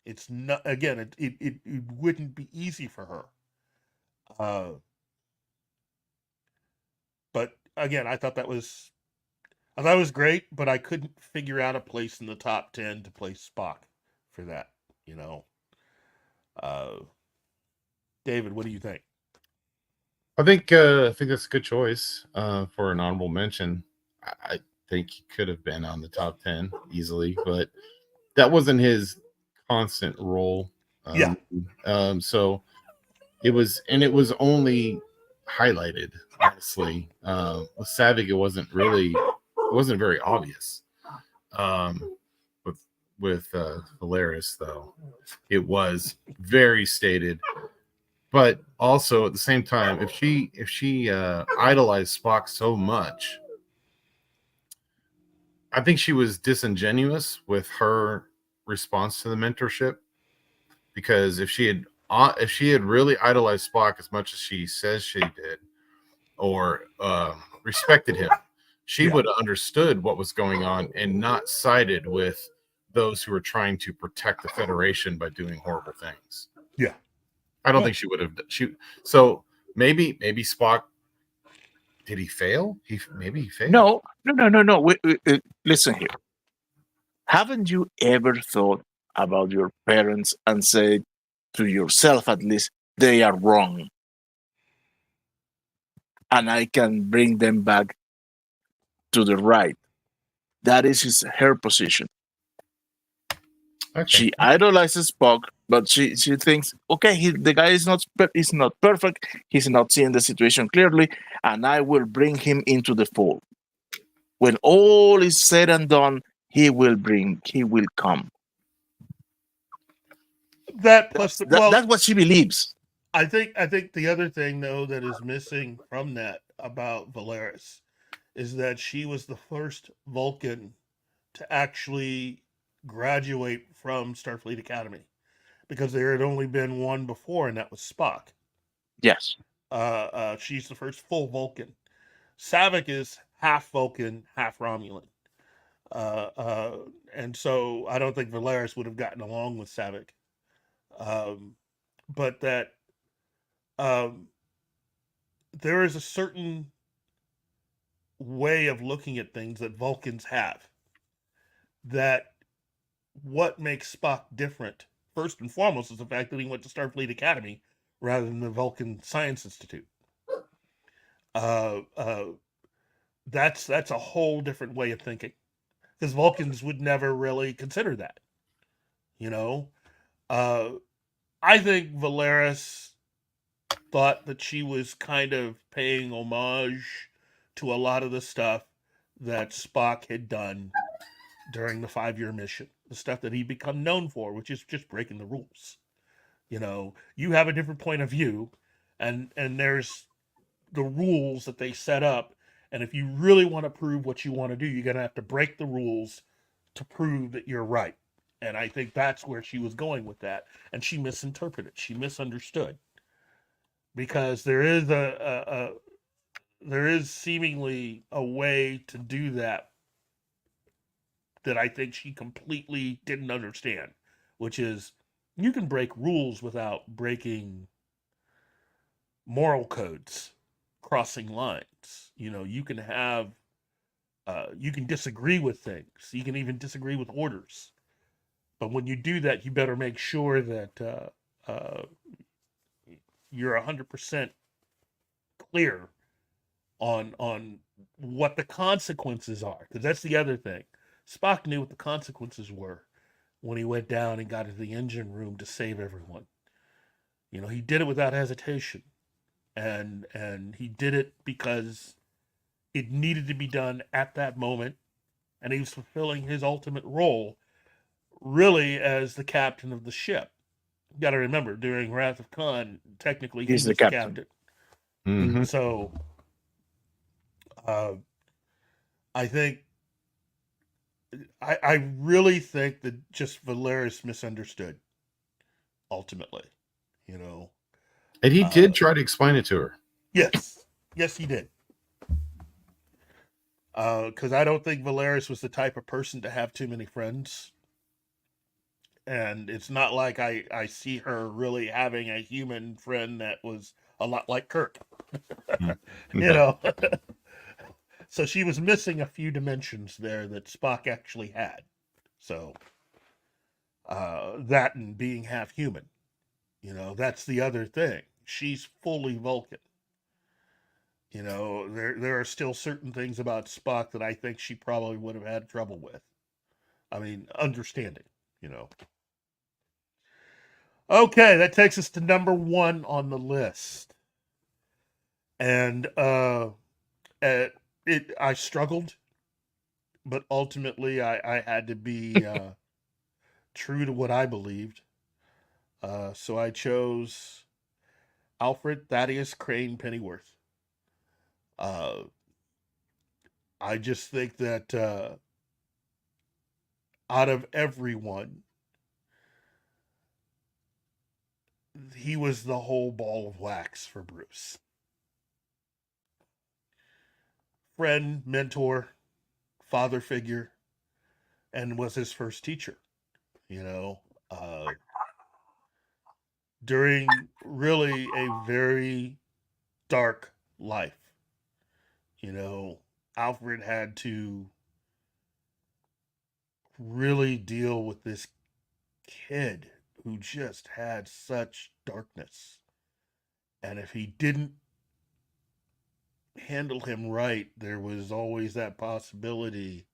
It's not, again, it wouldn't be easy for her. But again, I thought it was great, but I couldn't figure out a place in the top 10 to place Spock for that, you know. David, what do you think? I think that's a good choice for an honorable mention. I think he could have been on the top 10 easily, but that wasn't his constant role. So it was only highlighted, honestly. With Saavik, it wasn't very obvious. With Valeris, though, it was very stated. But also at the same time, if she idolized Spock so much, I think she was disingenuous with her response to the mentorship. Because if she had really idolized Spock as much as she says she did, or respected him, she would have understood what was going on and not sided with those who were trying to protect the Federation by doing horrible things. Yeah. I don't think she would have. So maybe Spock, did he fail? Maybe he failed. No. Listen here. Haven't you ever thought about your parents and said to yourself, at least, they are wrong, and I can bring them back to the right? That is her position. Okay. She idolizes Spock, but she thinks, okay, the guy is not perfect. He's not seeing the situation clearly, and I will bring him into the fold. When all is said and done, he will come. That's what she believes. I think the other thing, though, that is missing from that about Valeris is that she was the first Vulcan to actually graduate from Starfleet Academy, because there had only been one before, and that was Spock. Yes. She's the first full Vulcan. Saavik is half Vulcan, half Romulan. And so I don't think Valeris would have gotten along with Saavik. But that um, there is a certain way of looking at things that Vulcans have. That what makes Spock different, first and foremost, is the fact that he went to Starfleet Academy rather than the Vulcan Science Institute. Uh, uh, that's a whole different way of thinking, because Vulcans would never really consider that. You know, I think Valeris thought that she was kind of paying homage to a lot of the stuff that Spock had done during the 5-year mission, the stuff that he'd become known for, which is just breaking the rules. You know, you have a different point of view, and there's the rules that they set up, and if you really want to prove what you want to do, you're going to have to break the rules to prove that you're right. And I think that's where she was going with that, and she misinterpreted, she misunderstood, because there is seemingly a way to do that I think she completely didn't understand, which is you can break rules without breaking moral codes, crossing lines. You know, you can have, you can disagree with things. You can even disagree with orders. But when you do that, you better make sure that you're 100% clear on what the consequences are. Because that's the other thing. Spock knew what the consequences were when he went down and got into the engine room to save everyone. You know, he did it without hesitation. And he did it because it needed to be done at that moment, and he was fulfilling his ultimate role really as the captain of the ship. You got to remember, during Wrath of Khan, technically he was the captain. Mm-hmm. So I think I really think that just Valeris misunderstood ultimately, you know. And he did try to explain it to her. Yes, he did. Because I don't think Valeris was the type of person to have too many friends. And it's not like I see her really having a human friend that was a lot like Kirk. You know? So she was missing a few dimensions there that Spock actually had. So that and being half human. You know, that's the other thing. She's fully Vulcan. You know, there are still certain things about Spock that I think she probably would have had trouble with. I mean, understanding, you know. Okay, that takes us to number 1 on the list. And I struggled, but ultimately I had to be true to what I believed. So I chose Alfred Thaddeus Crane Pennyworth. I just think that out of everyone, he was the whole ball of wax for Bruce. Friend, mentor, father figure, and was his first teacher, you know, during really a very dark life. You know, Alfred had to really deal with this kid who just had such darkness. And if he didn't handle him right, there was always that possibility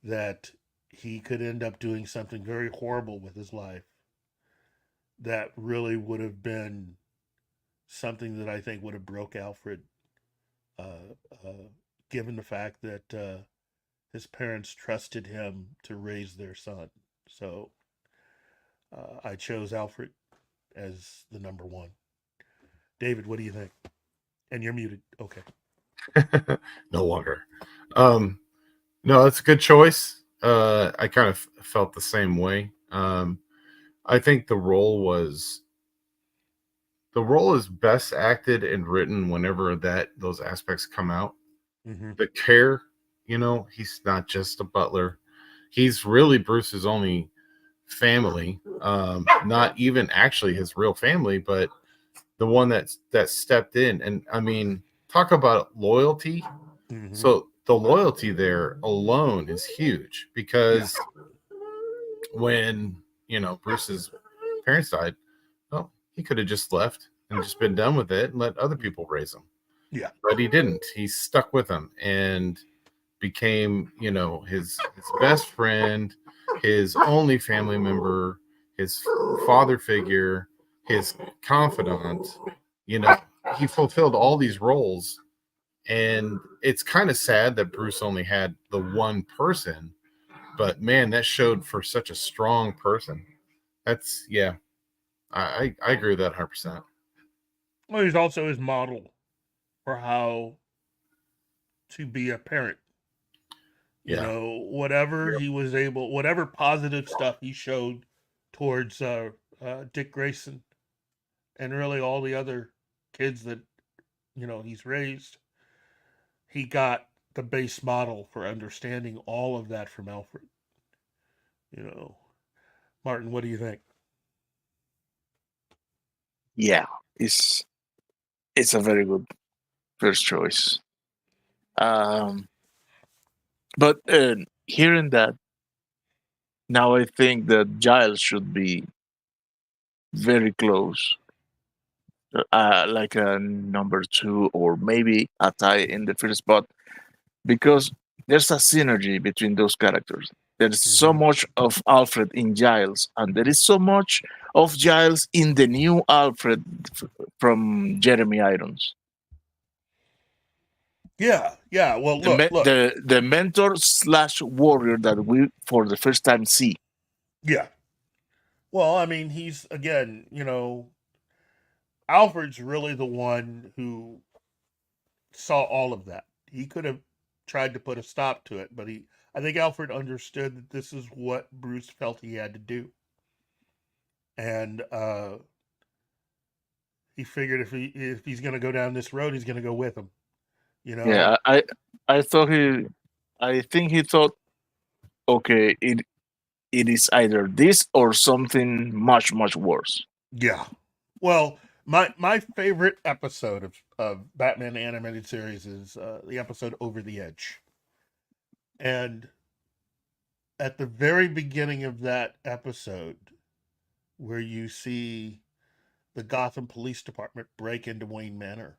that he could end up doing something very horrible with his life that really would have been something that I think would have broke Alfred, given the fact that his parents trusted him to raise their son. So I chose Alfred as the number 1. David, what do you think? And you're muted. Okay. No longer. No, that's a good choice. I kind of felt the same way. I think the role is best acted and written whenever those aspects come out. Mm-hmm. The care you know, he's not just a butler. He's really Bruce's only family. Not even actually his real family, but the one that stepped in. And I mean, talk about loyalty. Mm-hmm. So the loyalty there alone is huge, because when, you know, Bruce's parents died, well, he could have just left and just been done with it and let other people raise him. Yeah. But he didn't. He stuck with him and became, you know, his best friend, his only family member, his father figure, his confidant. You know, he fulfilled all these roles. And it's kind of sad that Bruce only had the one person, but man, that showed for such a strong person. That's, yeah, I agree with that 100%. Well, he's also his model for how to be a parent. You know, whatever he was able, whatever positive stuff he showed towards Dick Grayson and really all the other kids that, you know, he's raised, he got the base model for understanding all of that from Alfred. You know, Martin, what do you think? Yeah, it's a very good first choice. But hearing that, now I think that Giles should be very close, like a number 2 or maybe a tie in the first spot, because there's a synergy between those characters. There's so much of Alfred in Giles, and there is so much of Giles in the new Alfred from Jeremy Irons. Yeah. Well, look. The mentor / warrior that we for the first time see. Yeah. Well, I mean, he's, again, you know, Alfred's really the one who saw all of that. He could have tried to put a stop to it, but I think Alfred understood that this is what Bruce felt he had to do. And he figured if he's going to go down this road, he's going to go with him. You know? Yeah, I think he thought, okay, it is either this or something much, much worse. Yeah. Well, my favorite episode of Batman animated series is the episode Over the Edge. And at the very beginning of that episode, where you see the Gotham Police Department break into Wayne Manor.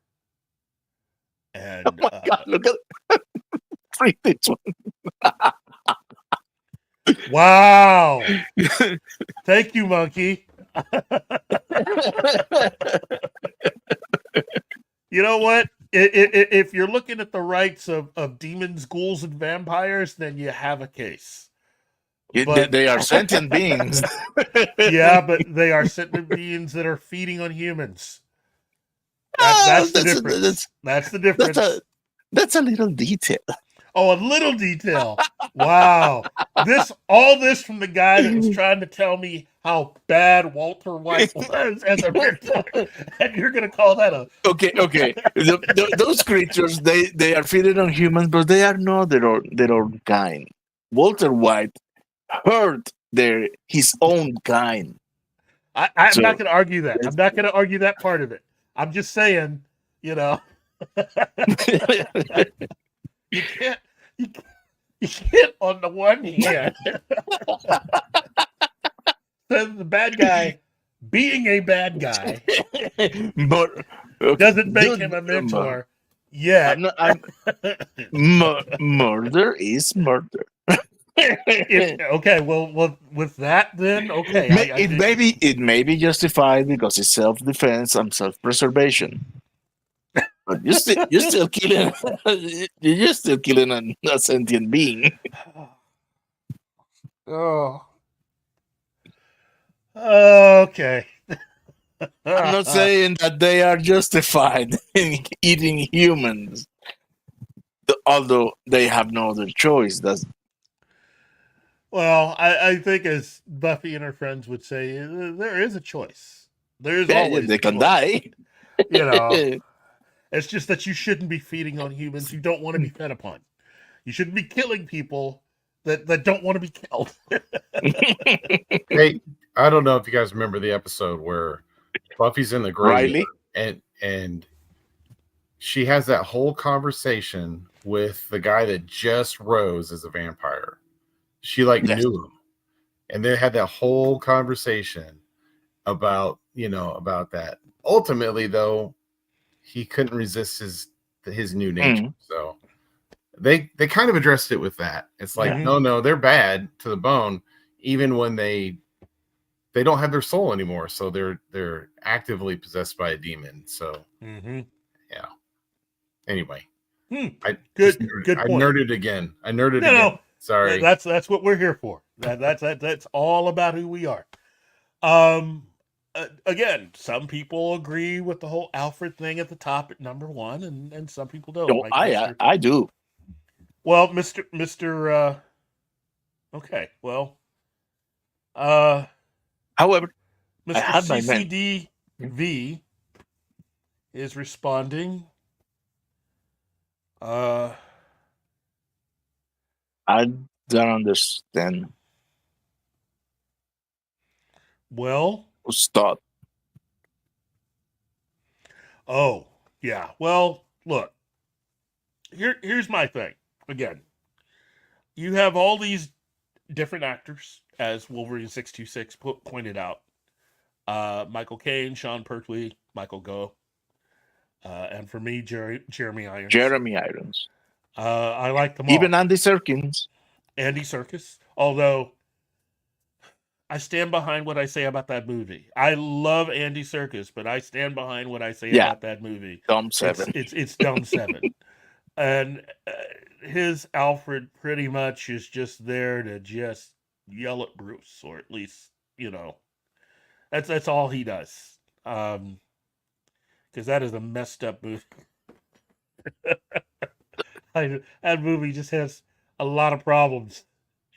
And oh my God, look at freak this one. Wow. Thank you, Monkey. You know what? If you're looking at the rights of demons, ghouls, and vampires, then you have a case. But they are sentient beings. Yeah, but they are sentient beings that are feeding on humans. That's the difference. That's the difference. That's a little detail. Oh, a little detail. Wow. All this from the guy that was trying to tell me how bad Walter White was as a victim. And you're going to call that a... Okay. Those creatures, they are feeding on humans, but they are not their own kind. Walter White hurt his own kind. I'm not going to argue that. I'm not going to argue that part of it. I'm just saying, you know... You can't on the one hand the bad guy being a bad guy but doesn't make him a mentor. Yeah. Murder is murder. Okay, well, with that then, okay. It may be justified because it's self-defense and self-preservation. But you're still killing a sentient being. Oh. Okay. I'm not saying that they are justified in eating humans, although they have no other choice. Well, I think, as Buffy and her friends would say, there is a choice. There's always they can die. You know. It's just that you shouldn't be feeding on humans who don't want to be fed upon. You shouldn't be killing people that don't want to be killed. Hey, I don't know if you guys remember the episode where Buffy's in the graveyard and she has that whole conversation with the guy that just rose as a vampire. She knew him, and they had that whole conversation about that. Ultimately, though, he couldn't resist his new nature. So they kind of addressed it with that. It's like, no, they're bad to the bone, even when they don't have their soul anymore. So they're actively possessed by a demon. So yeah. Anyway, good point. I nerded again. No, sorry. That's what we're here for. That's all about who we are. Again, some people agree with the whole Alfred thing at the top at number 1, and some people don't. No, I do. Well, Mr. Okay, well, however, Mr. CCDV is responding. I don't understand. Well, stop. Oh, yeah. Well, look. Here's my thing. Again, you have all these different actors, as Wolverine 626 pointed out. Michael Caine, Sean Pertwee, Michael Goh. And for me, Jeremy Irons. Jeremy Irons. I like them all. Even Andy Serkis. Andy Serkis. Although, I stand behind what I say about that movie. I love Andy Serkis, but I stand behind what I say about that movie. Dumb 7. It's dumb 7. And his Alfred pretty much is just there to just yell at Bruce, or at least, that's all he does. Because that is a messed up movie. That movie just has a lot of problems.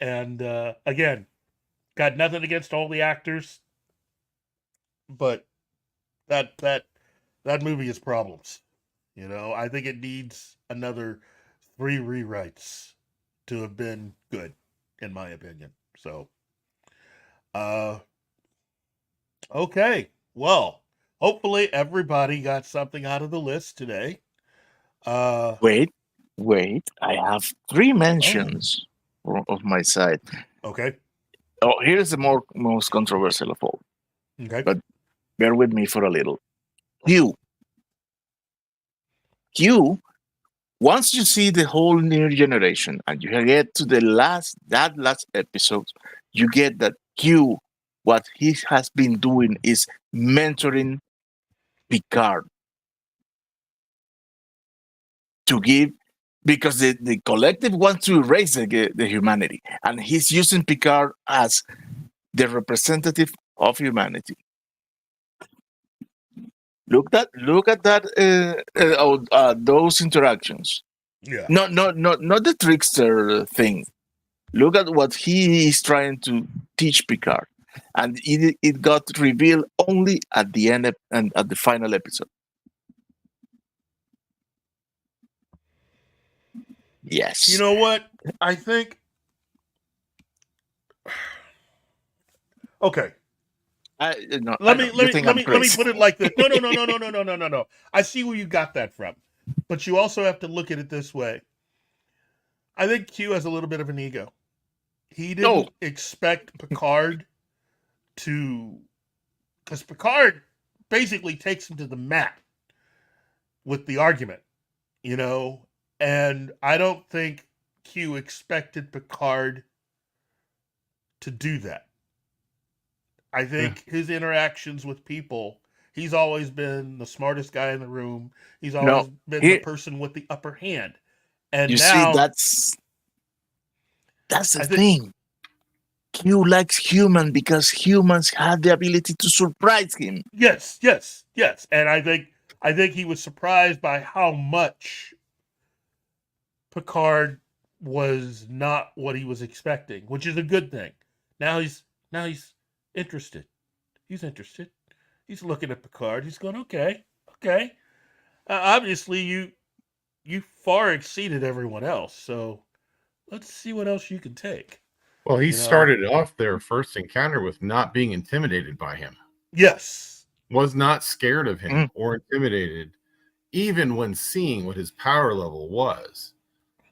And again, got nothing against all the actors, but that movie has problems. I think it needs another 3 rewrites to have been good, in my opinion. So, okay. Well, hopefully everybody got something out of the list today. Wait. I have 3 mentions of my side. Okay. Oh, here's the most controversial of all. Okay. But bear with me for a little. Q, once you see the whole new generation and you get to that last episode, you get that Q, what he has been doing is mentoring Picard to give, because the collective wants to erase the humanity, and he's using Picard as the representative of humanity. Look at that those interactions. Yeah. Not the trickster thing. Look at what he is trying to teach Picard, and it got revealed only at the end and at the final episode. Yes. You know what? I think. Okay. Let me put it like this. No. I see where you got that from, but you also have to look at it this way. I think Q has a little bit of an ego. He didn't expect Picard because Picard basically takes him to the mat with the argument, and I don't think Q expected Picard to do that. I think his interactions with people, he's always been the smartest guy in the room. He's always been the person with the upper hand. And you now, see, that's the thing. Q likes human because humans have the ability to surprise him. Yes. And I think he was surprised by how much Picard was not what he was expecting, which is a good thing. Now he's interested. He's interested. He's looking at Picard. He's going, okay. Obviously, you far exceeded everyone else. So let's see what else you can take. Well, he started off their first encounter with not being intimidated by him. Yes. Was not scared of him or intimidated, even when seeing what his power level was.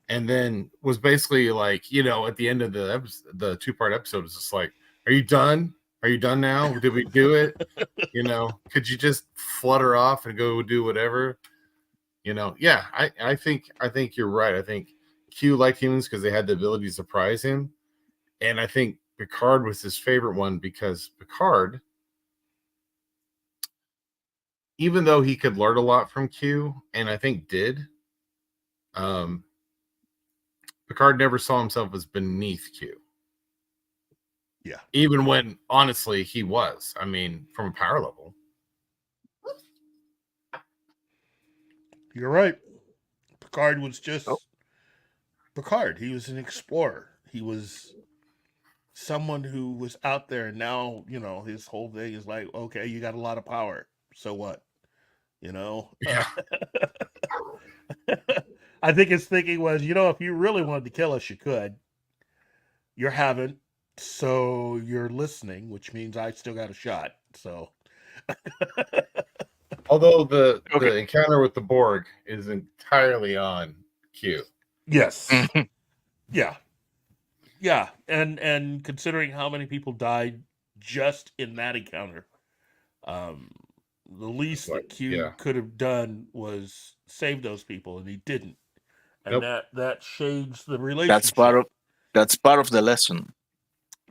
And then was basically like, at the end of the 2-part episode, it's just like, are you done? Are you done now? Did we do it? Could you just flutter off and go do whatever? Yeah, I think you're right. I think Q liked humans because they had the ability to surprise him. And I think Picard was his favorite one because Picard, even though he could learn a lot from Q, and I think did, Picard never saw himself as beneath Q. Yeah. Even when, honestly, he was. I mean, from a power level. You're right. Picard was just Picard. He was an explorer. He was someone who was out there, and now, his whole thing is like, okay, you got a lot of power. So what? Yeah. I think his thinking was, if you really wanted to kill us, you could. You haven't. So you're listening, which means I still got a shot. So, although the encounter with the Borg is entirely on Q. Yes. Yeah. Yeah. And considering how many people died just in that encounter, the least that Q could have done was save those people, and he didn't. And that shades the relationship. That's part of the lesson.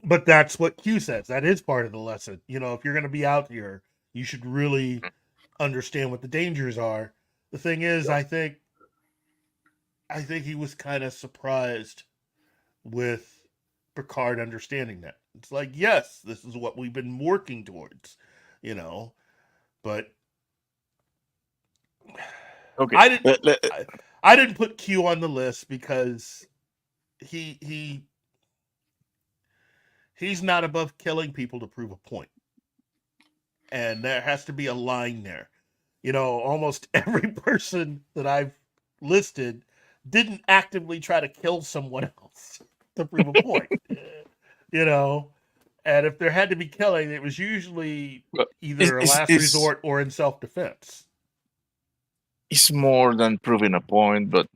But that's what Q says. That is part of the lesson. If you're going to be out here, you should really understand what the dangers are. The thing is, I think he was kind of surprised with Picard understanding that. It's like, yes, this is what we've been working towards, but okay. I didn't put Q on the list because he's not above killing people to prove a point. And there has to be a line there. Almost every person that I've listed didn't actively try to kill someone else to prove a point. And if there had to be killing, it was usually either a last resort or in self-defense. It's more than proving a point, but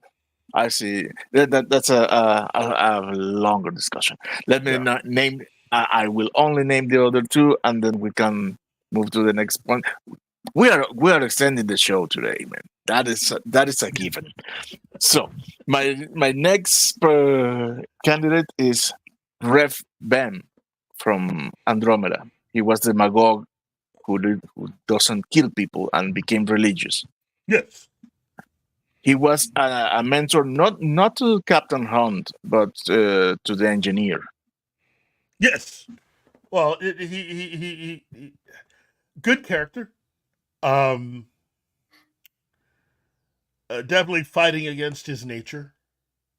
I see that's a longer discussion. Let me not name. I will only name the other two, and then we can move to the next point. We are extending the show today, man. That is a given. So my next candidate is Rev Ben from Andromeda. He was the Magog who doesn't kill people and became religious. Yes. He was a mentor, not to Captain Hunt, but to the engineer. Yes. Well, he good character. Definitely fighting against his nature.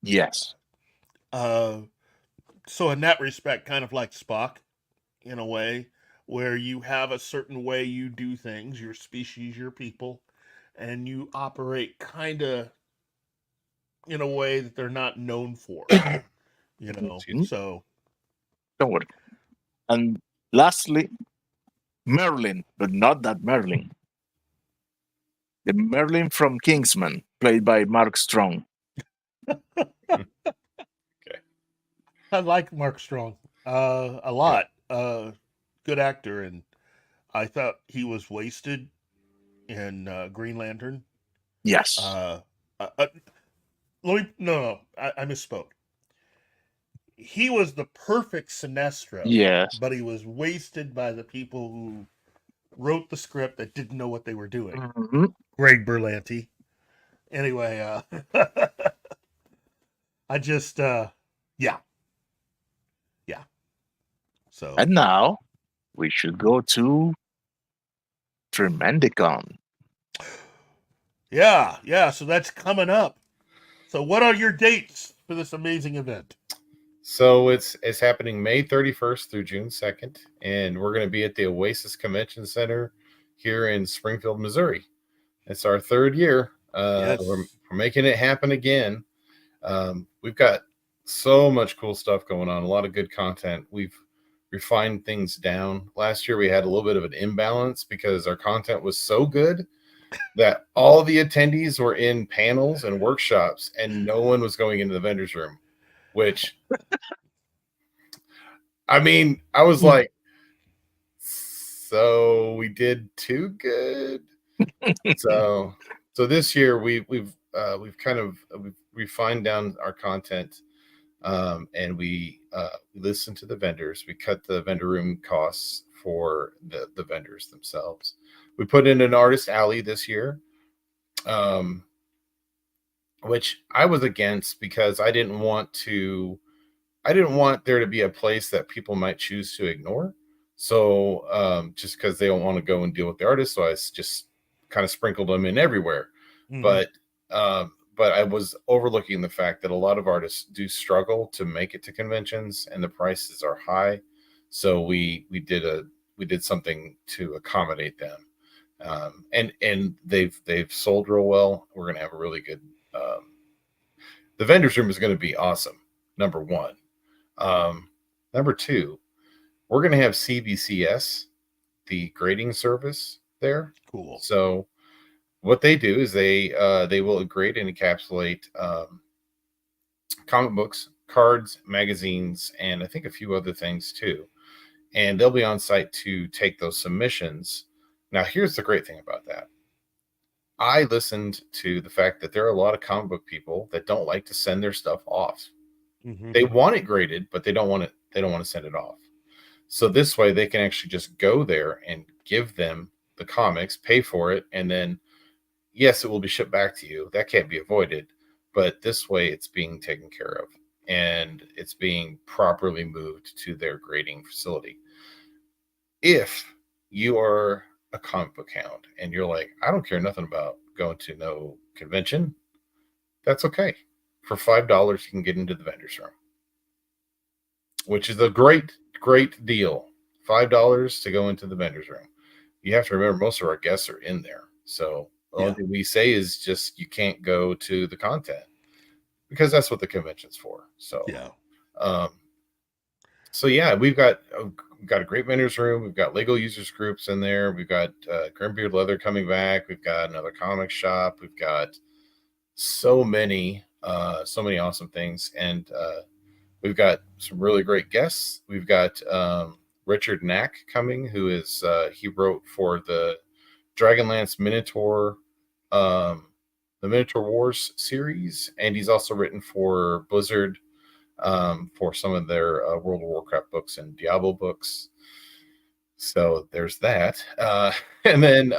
Yes. So in that respect, kind of like Spock, in a way, where you have a certain way you do things, your species, your people, and you operate kind of in a way that they're not known for, so. Don't worry. And lastly, Merlin, but not that Merlin. The Merlin from Kingsman, played by Mark Strong. Okay. I like Mark Strong a lot. Good actor, and I thought he was wasted in Green Lantern. Yes. I misspoke. He was the perfect Sinestro. Yes. But he was wasted by the people who wrote the script that didn't know what they were doing. Mm-hmm. Greg Berlanti. Anyway, I just, yeah. So. And now we should go to Tremendicon. Yeah. So that's coming up. So what are your dates for this amazing event? So it's happening May 31st through June 2nd, and we're going to be at the Oasis Convention Center here in Springfield, Missouri. It's our third year. Yes. We're making it happen again. We've got So much cool stuff going on. A lot of good content. We've refined things down. Last year we had a little bit of an imbalance because our content was so good that all the attendees were in panels and workshops and no one was going into the vendor's room, which I mean, I was like, so we did too good. so this year we've kind of we've refined down our content, and we listen to the vendors. We cut the vendor room costs for the vendors themselves. We put in an artist alley this year, which I was against because I didn't want there to be a place that people might choose to ignore. So just because they don't want to go and deal with the artist, so I just kind of sprinkled them in everywhere. Mm-hmm. But I was overlooking the fact that a lot of artists do struggle to make it to conventions, and the prices are high. So we did something to accommodate them, and they've sold real well. We're gonna have a really good. The vendors room is going to be awesome. Number one. Number two, we're going to have CBCS, the grading service there. Cool. So what they do is they will grade and encapsulate comic books, cards, magazines, and I think a few other things too. And they'll be on site to take those submissions. Now, here's the great thing about that. I listened to the fact that there are a lot of comic book people that don't like to send their stuff off. Mm-hmm. They want it graded, but they don't want to send it off. So this way they can actually just go there and give them the comics, pay for it, and then yes, it will be shipped back to you. That can't be avoided, but this way it's being taken care of and it's being properly moved to their grading facility. If you are a comic book hound and you're like, I don't care nothing about going to no convention, that's okay. For $5, you can get into the vendor's room, which is a great deal. $5 to go into the vendor's room. You have to remember most of our guests are in there. So the only thing we say is just you can't go to the content because that's what the convention's for. So we've got a great vendor's room. We've got Lego users groups in there. We've got Grimbeard Leather coming back. We've got another comic shop. We've got so many awesome things, and we've got some really great guests. We've got Richard Knack coming, who is he wrote for the Dragonlance Minotaur, the Minotaur Wars series, and he's also written for Blizzard for some of their World of Warcraft books and Diablo books. So there's that, and then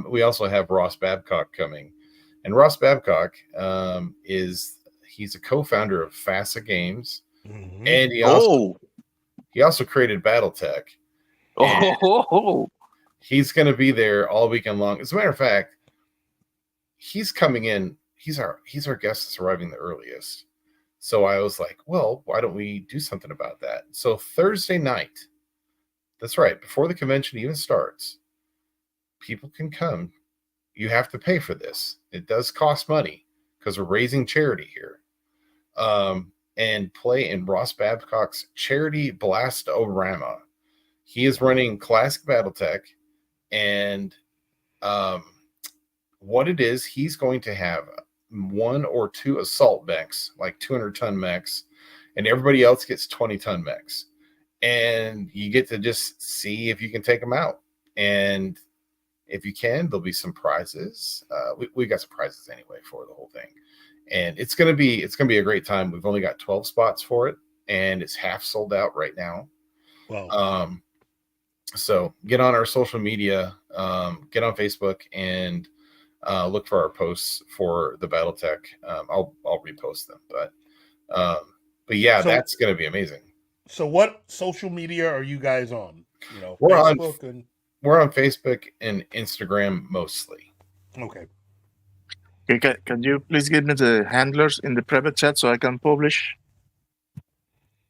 we also have Ross Babcock coming. And Ross Babcock he's a co-founder of FASA Games, and he also created BattleTech. He's going to be there all weekend long. As a matter of fact, he's coming in. He's our guest that's arriving the earliest. So I was like, well, why don't we do something about that? So Thursday night, that's right, before the convention even starts, people can come. You have to pay for this. It does cost money because we're raising charity here. And play in Ross Babcock's Charity Blast-O-Rama. He is running Classic BattleTech, and what it is, he's going to have 1 or 2 assault mechs, like 200-ton mechs, and everybody else gets 20-ton mechs. And you get to just see if you can take them out. And if you can, there'll be some prizes. We got some prizes anyway for the whole thing, and it's gonna be a great time. We've only got 12 spots for it, and it's half sold out right now. Wow. So get on our social media, get on Facebook, and look for our posts for the BattleTech. I'll repost them, but yeah, so, that's gonna be amazing. So what social media are you guys on? We're Facebook on. We're on Facebook and Instagram mostly. Okay. Can you please give me the handlers in the private chat so I can publish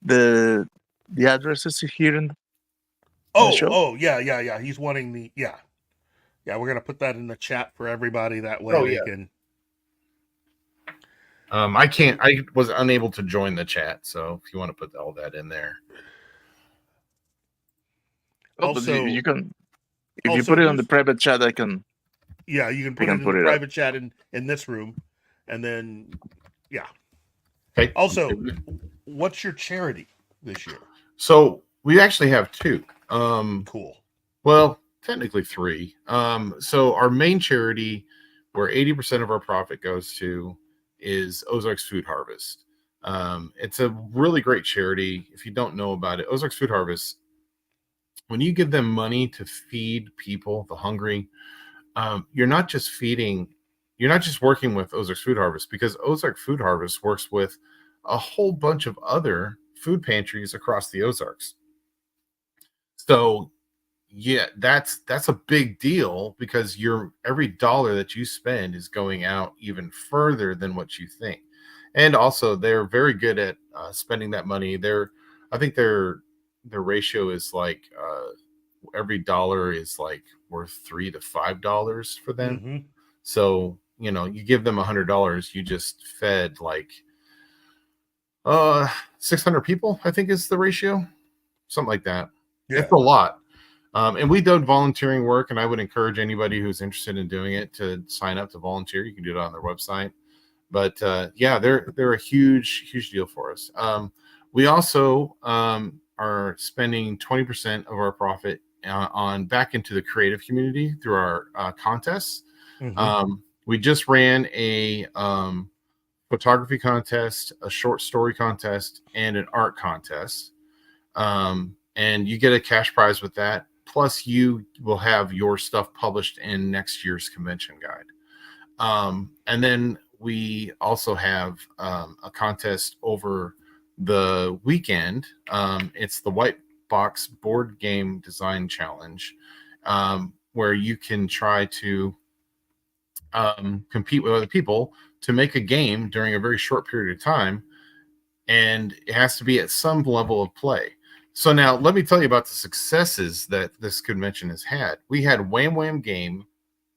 the addresses here in the show? Oh, yeah. He's wanting the we're gonna put that in the chat for everybody. That way they can. I was unable to join the chat, so if you want to put all that in there. Also, you can, if you also, put it on the private chat, I can. Yeah, you can put it in the private chat in this room, and then yeah. Okay. Also, what's your charity this year? So we actually have two. Cool. Well, technically three. So our main charity, where 80% of our profit goes to, is Ozarks Food Harvest. It's a really great charity. If you don't know about it, Ozarks Food Harvest, when you give them money to feed people, the hungry, you're not just working with Ozarks Food Harvest, because Ozark Food Harvest works with a whole bunch of other food pantries across the Ozarks. So yeah, that's a big deal, because every dollar that you spend is going out even further than what you think. And also they're very good at spending that money. I think their ratio is like every dollar is like worth $3 to $5 for them. Mm-hmm. So, you give them $100, you just fed like 600 people, I think is the ratio, something like that. Yeah. It's a lot. And we've done volunteering work, and I would encourage anybody who's interested in doing it to sign up to volunteer. You can do it on their website. But yeah, they're a huge deal for us. We also are spending 20% of our profit on back into the creative community through our contests. Mm-hmm. We just ran a photography contest, a short story contest, and an art contest. And you get a cash prize with that. Plus, you will have your stuff published in next year's convention guide. And then we also have a contest over the weekend. It's the White Box Board Game Design Challenge, where you can try to compete with other people to make a game during a very short period of time. And it has to be at some level of play. So now let me tell you about the successes that this convention has had. We had Wham Wham Game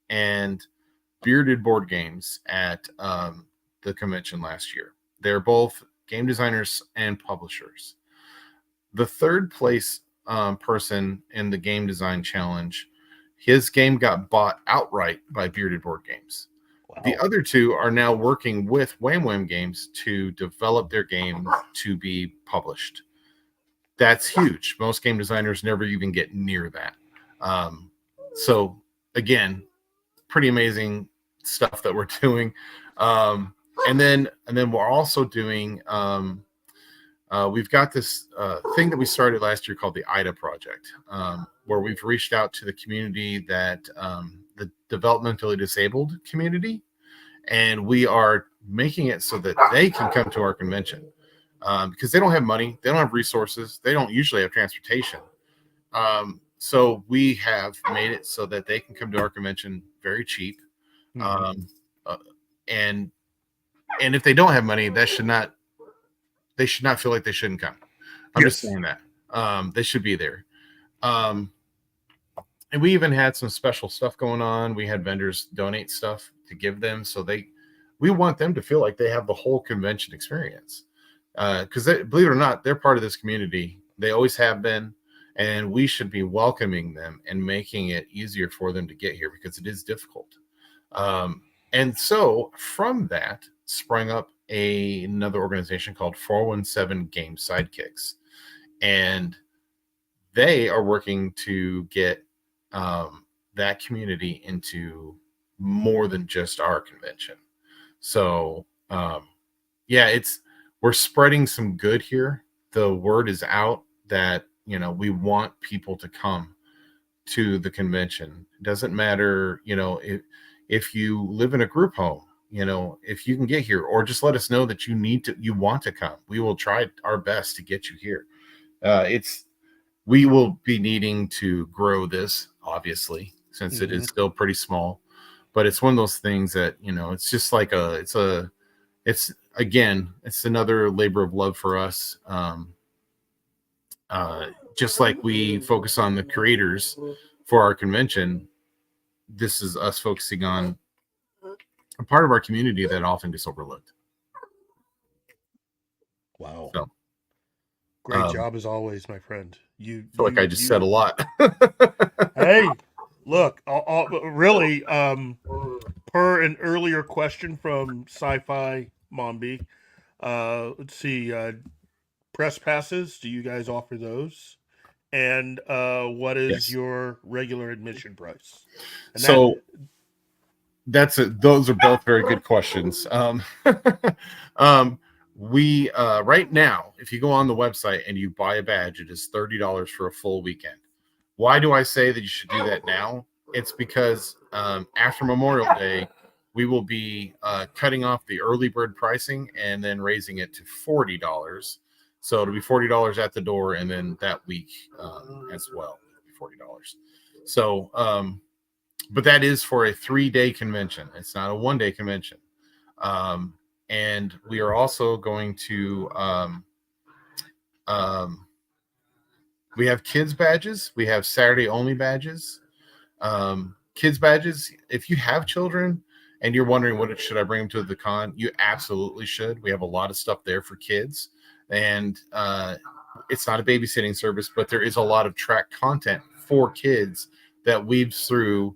and Bearded Board Games at the convention last year. They're both game designers and publishers. The third place person in the game design challenge, his game got bought outright by Bearded Board Games. Wow. The other two are now working with Wham Wham Games to develop their game to be published. That's huge. Most game designers never even get near that. So again, pretty amazing stuff that we're doing. And then we're also doing, we've got this thing that we started last year called the IDA Project, where we've reached out to the community that the developmentally disabled community, and we are making it so that they can come to our convention. Because they don't have money, they don't have resources, they don't usually have transportation. So we have made it so that they can come to our convention very cheap. Mm-hmm. And if they don't have money, they should not feel like they shouldn't come. I'm just saying that. They should be there. And we even had some special stuff going on. We had vendors donate stuff to give them, so we want them to feel like they have the whole convention experience. Because believe it or not, they're part of this community. They always have been, and we should be welcoming them and making it easier for them to get here, because it is difficult. And so from that sprung up another organization called 417 Game Sidekicks, and they are working to get that community into more than just our convention. So yeah, we're spreading some good here. The word is out that, we want people to come to the convention. It doesn't matter, if you live in a group home, if you can get here, or just let us know that you want to come. We will try our best to get you here. We will be needing to grow this, obviously, since mm-hmm. It is still pretty small, but it's one of those things that, it's just like it's another labor of love for us. Just like we focus on the creators for our convention, this is us focusing on a part of our community that often gets overlooked. Wow. So, great job as always, my friend. I feel like I just said a lot. Hey, look, really, per an earlier question from Sci-Fi Mombi, let's see, press passes, do you guys offer those? And what is Yes. your regular admission price? And so that's it. Those are both very good questions. We right now, if you go on the website and you buy a badge, it is $30 for a full weekend. Why do I say that you should do that now? It's because after Memorial Day, we will be cutting off the early bird pricing and then raising it to $40. So it'll be $40 at the door, and then that week as well, $40. So, but that is for a 3-day convention. It's not a 1-day convention. And we are also going to we have kids badges. We have Saturday only badges. Kids badges. If you have children and you're wondering should I bring them to the con, you absolutely should. We have a lot of stuff there for kids, and it's not a babysitting service, but there is a lot of track content for kids that weaves through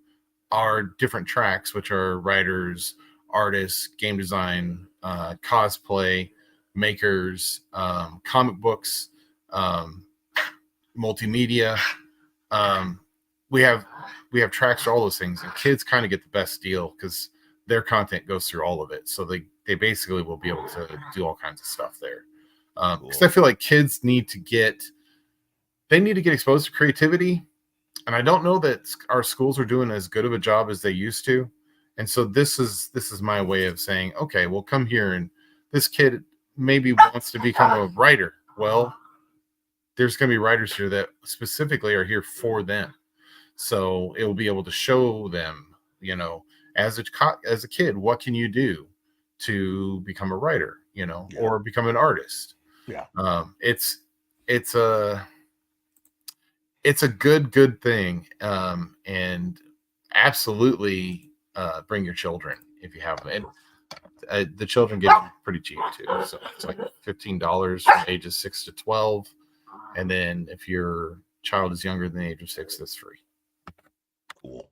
our different tracks, which are writers, artists, game design, cosplay, makers, comic books, multimedia. We have tracks for all those things, and kids kind of get the best deal because their content goes through all of it. So they basically will be able to do all kinds of stuff there. Because I feel like kids need to get exposed to creativity. And I don't know that our schools are doing as good of a job as they used to. And so this is my way of saying, okay, well, come here, and this kid maybe wants to become a writer. Well, there's going to be writers here that specifically are here for them. So it will be able to show them, as a kid, what can you do to become a writer, or become an artist. Yeah. It's a good thing. And absolutely bring your children if you have them. And the children get them pretty cheap too. So it's like $15 from ages 6 to 12. And then if your child is younger than the age of 6, that's free. Cool.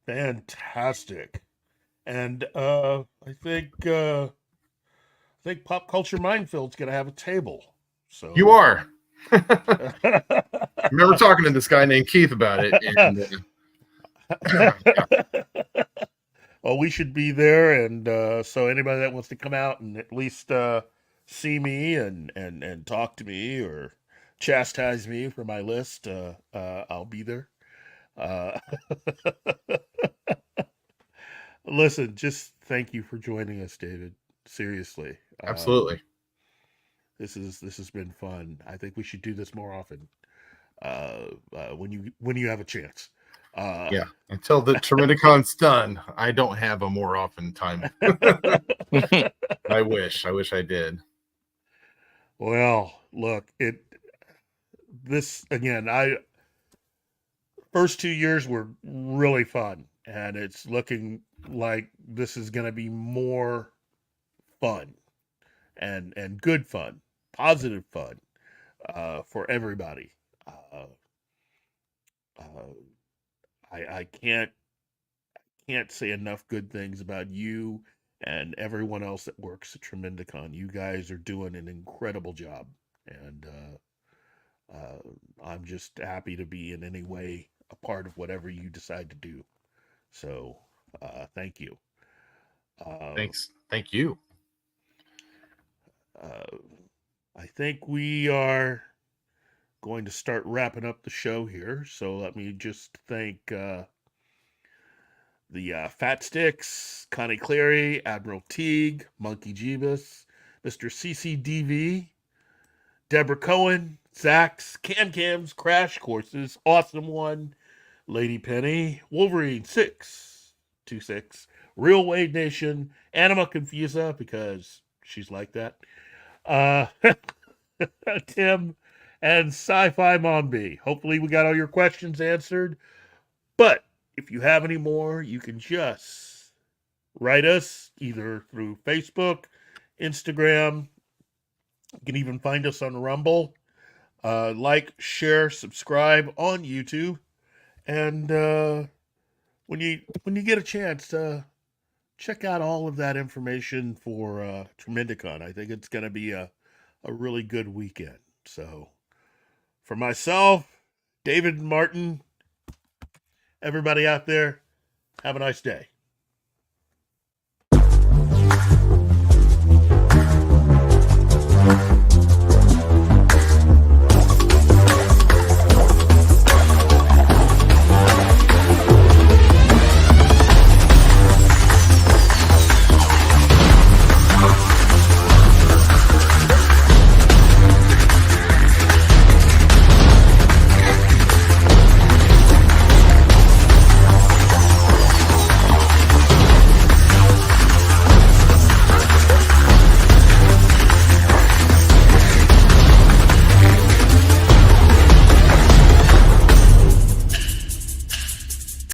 Fantastic. And I think Pop Culture Minefield's gonna have a table. So you are. I remember talking to this guy named Keith about it. And, well, we should be there, and so anybody that wants to come out and at least see me and talk to me or chastise me for my list, I'll be there. Listen, just thank you for joining us, David. Seriously. Absolutely. This has been fun. I think we should do this more often. When you have a chance. Until the Tremendicon's done, I don't have a more often time. I wish I did. Well, look, first 2 years were really fun, and it's looking like this is going to be more fun and good fun, positive fun for everybody. I can't say enough good things about you and everyone else that works at Tremendicon. You guys are doing an incredible job, and I'm just happy to be in any way a part of whatever you decide to do. So, thank you. Thanks. Thank you. I think we are going to start wrapping up the show here. So let me just thank the Fat Sticks, Connie Clary, Admiral Teague, Monkey Jeebus, Mr. CCDV, Deborah Cohen, Zax, Cams, Crash Courses, Awesome One, Lady Penny, Wolverine 626, Real Wade Nation, Anima Confusa, because she's like that, Tim, and Sci-Fi Mombi. Hopefully we got all your questions answered. But if you have any more, you can just write us either through Facebook, Instagram, You can even find us on Rumble. Like, share, subscribe on YouTube, and when you get a chance, check out all of that information for Tremendicon. I think it's going to be a really good weekend. So, for myself, David and Martin, everybody out there, have a nice day.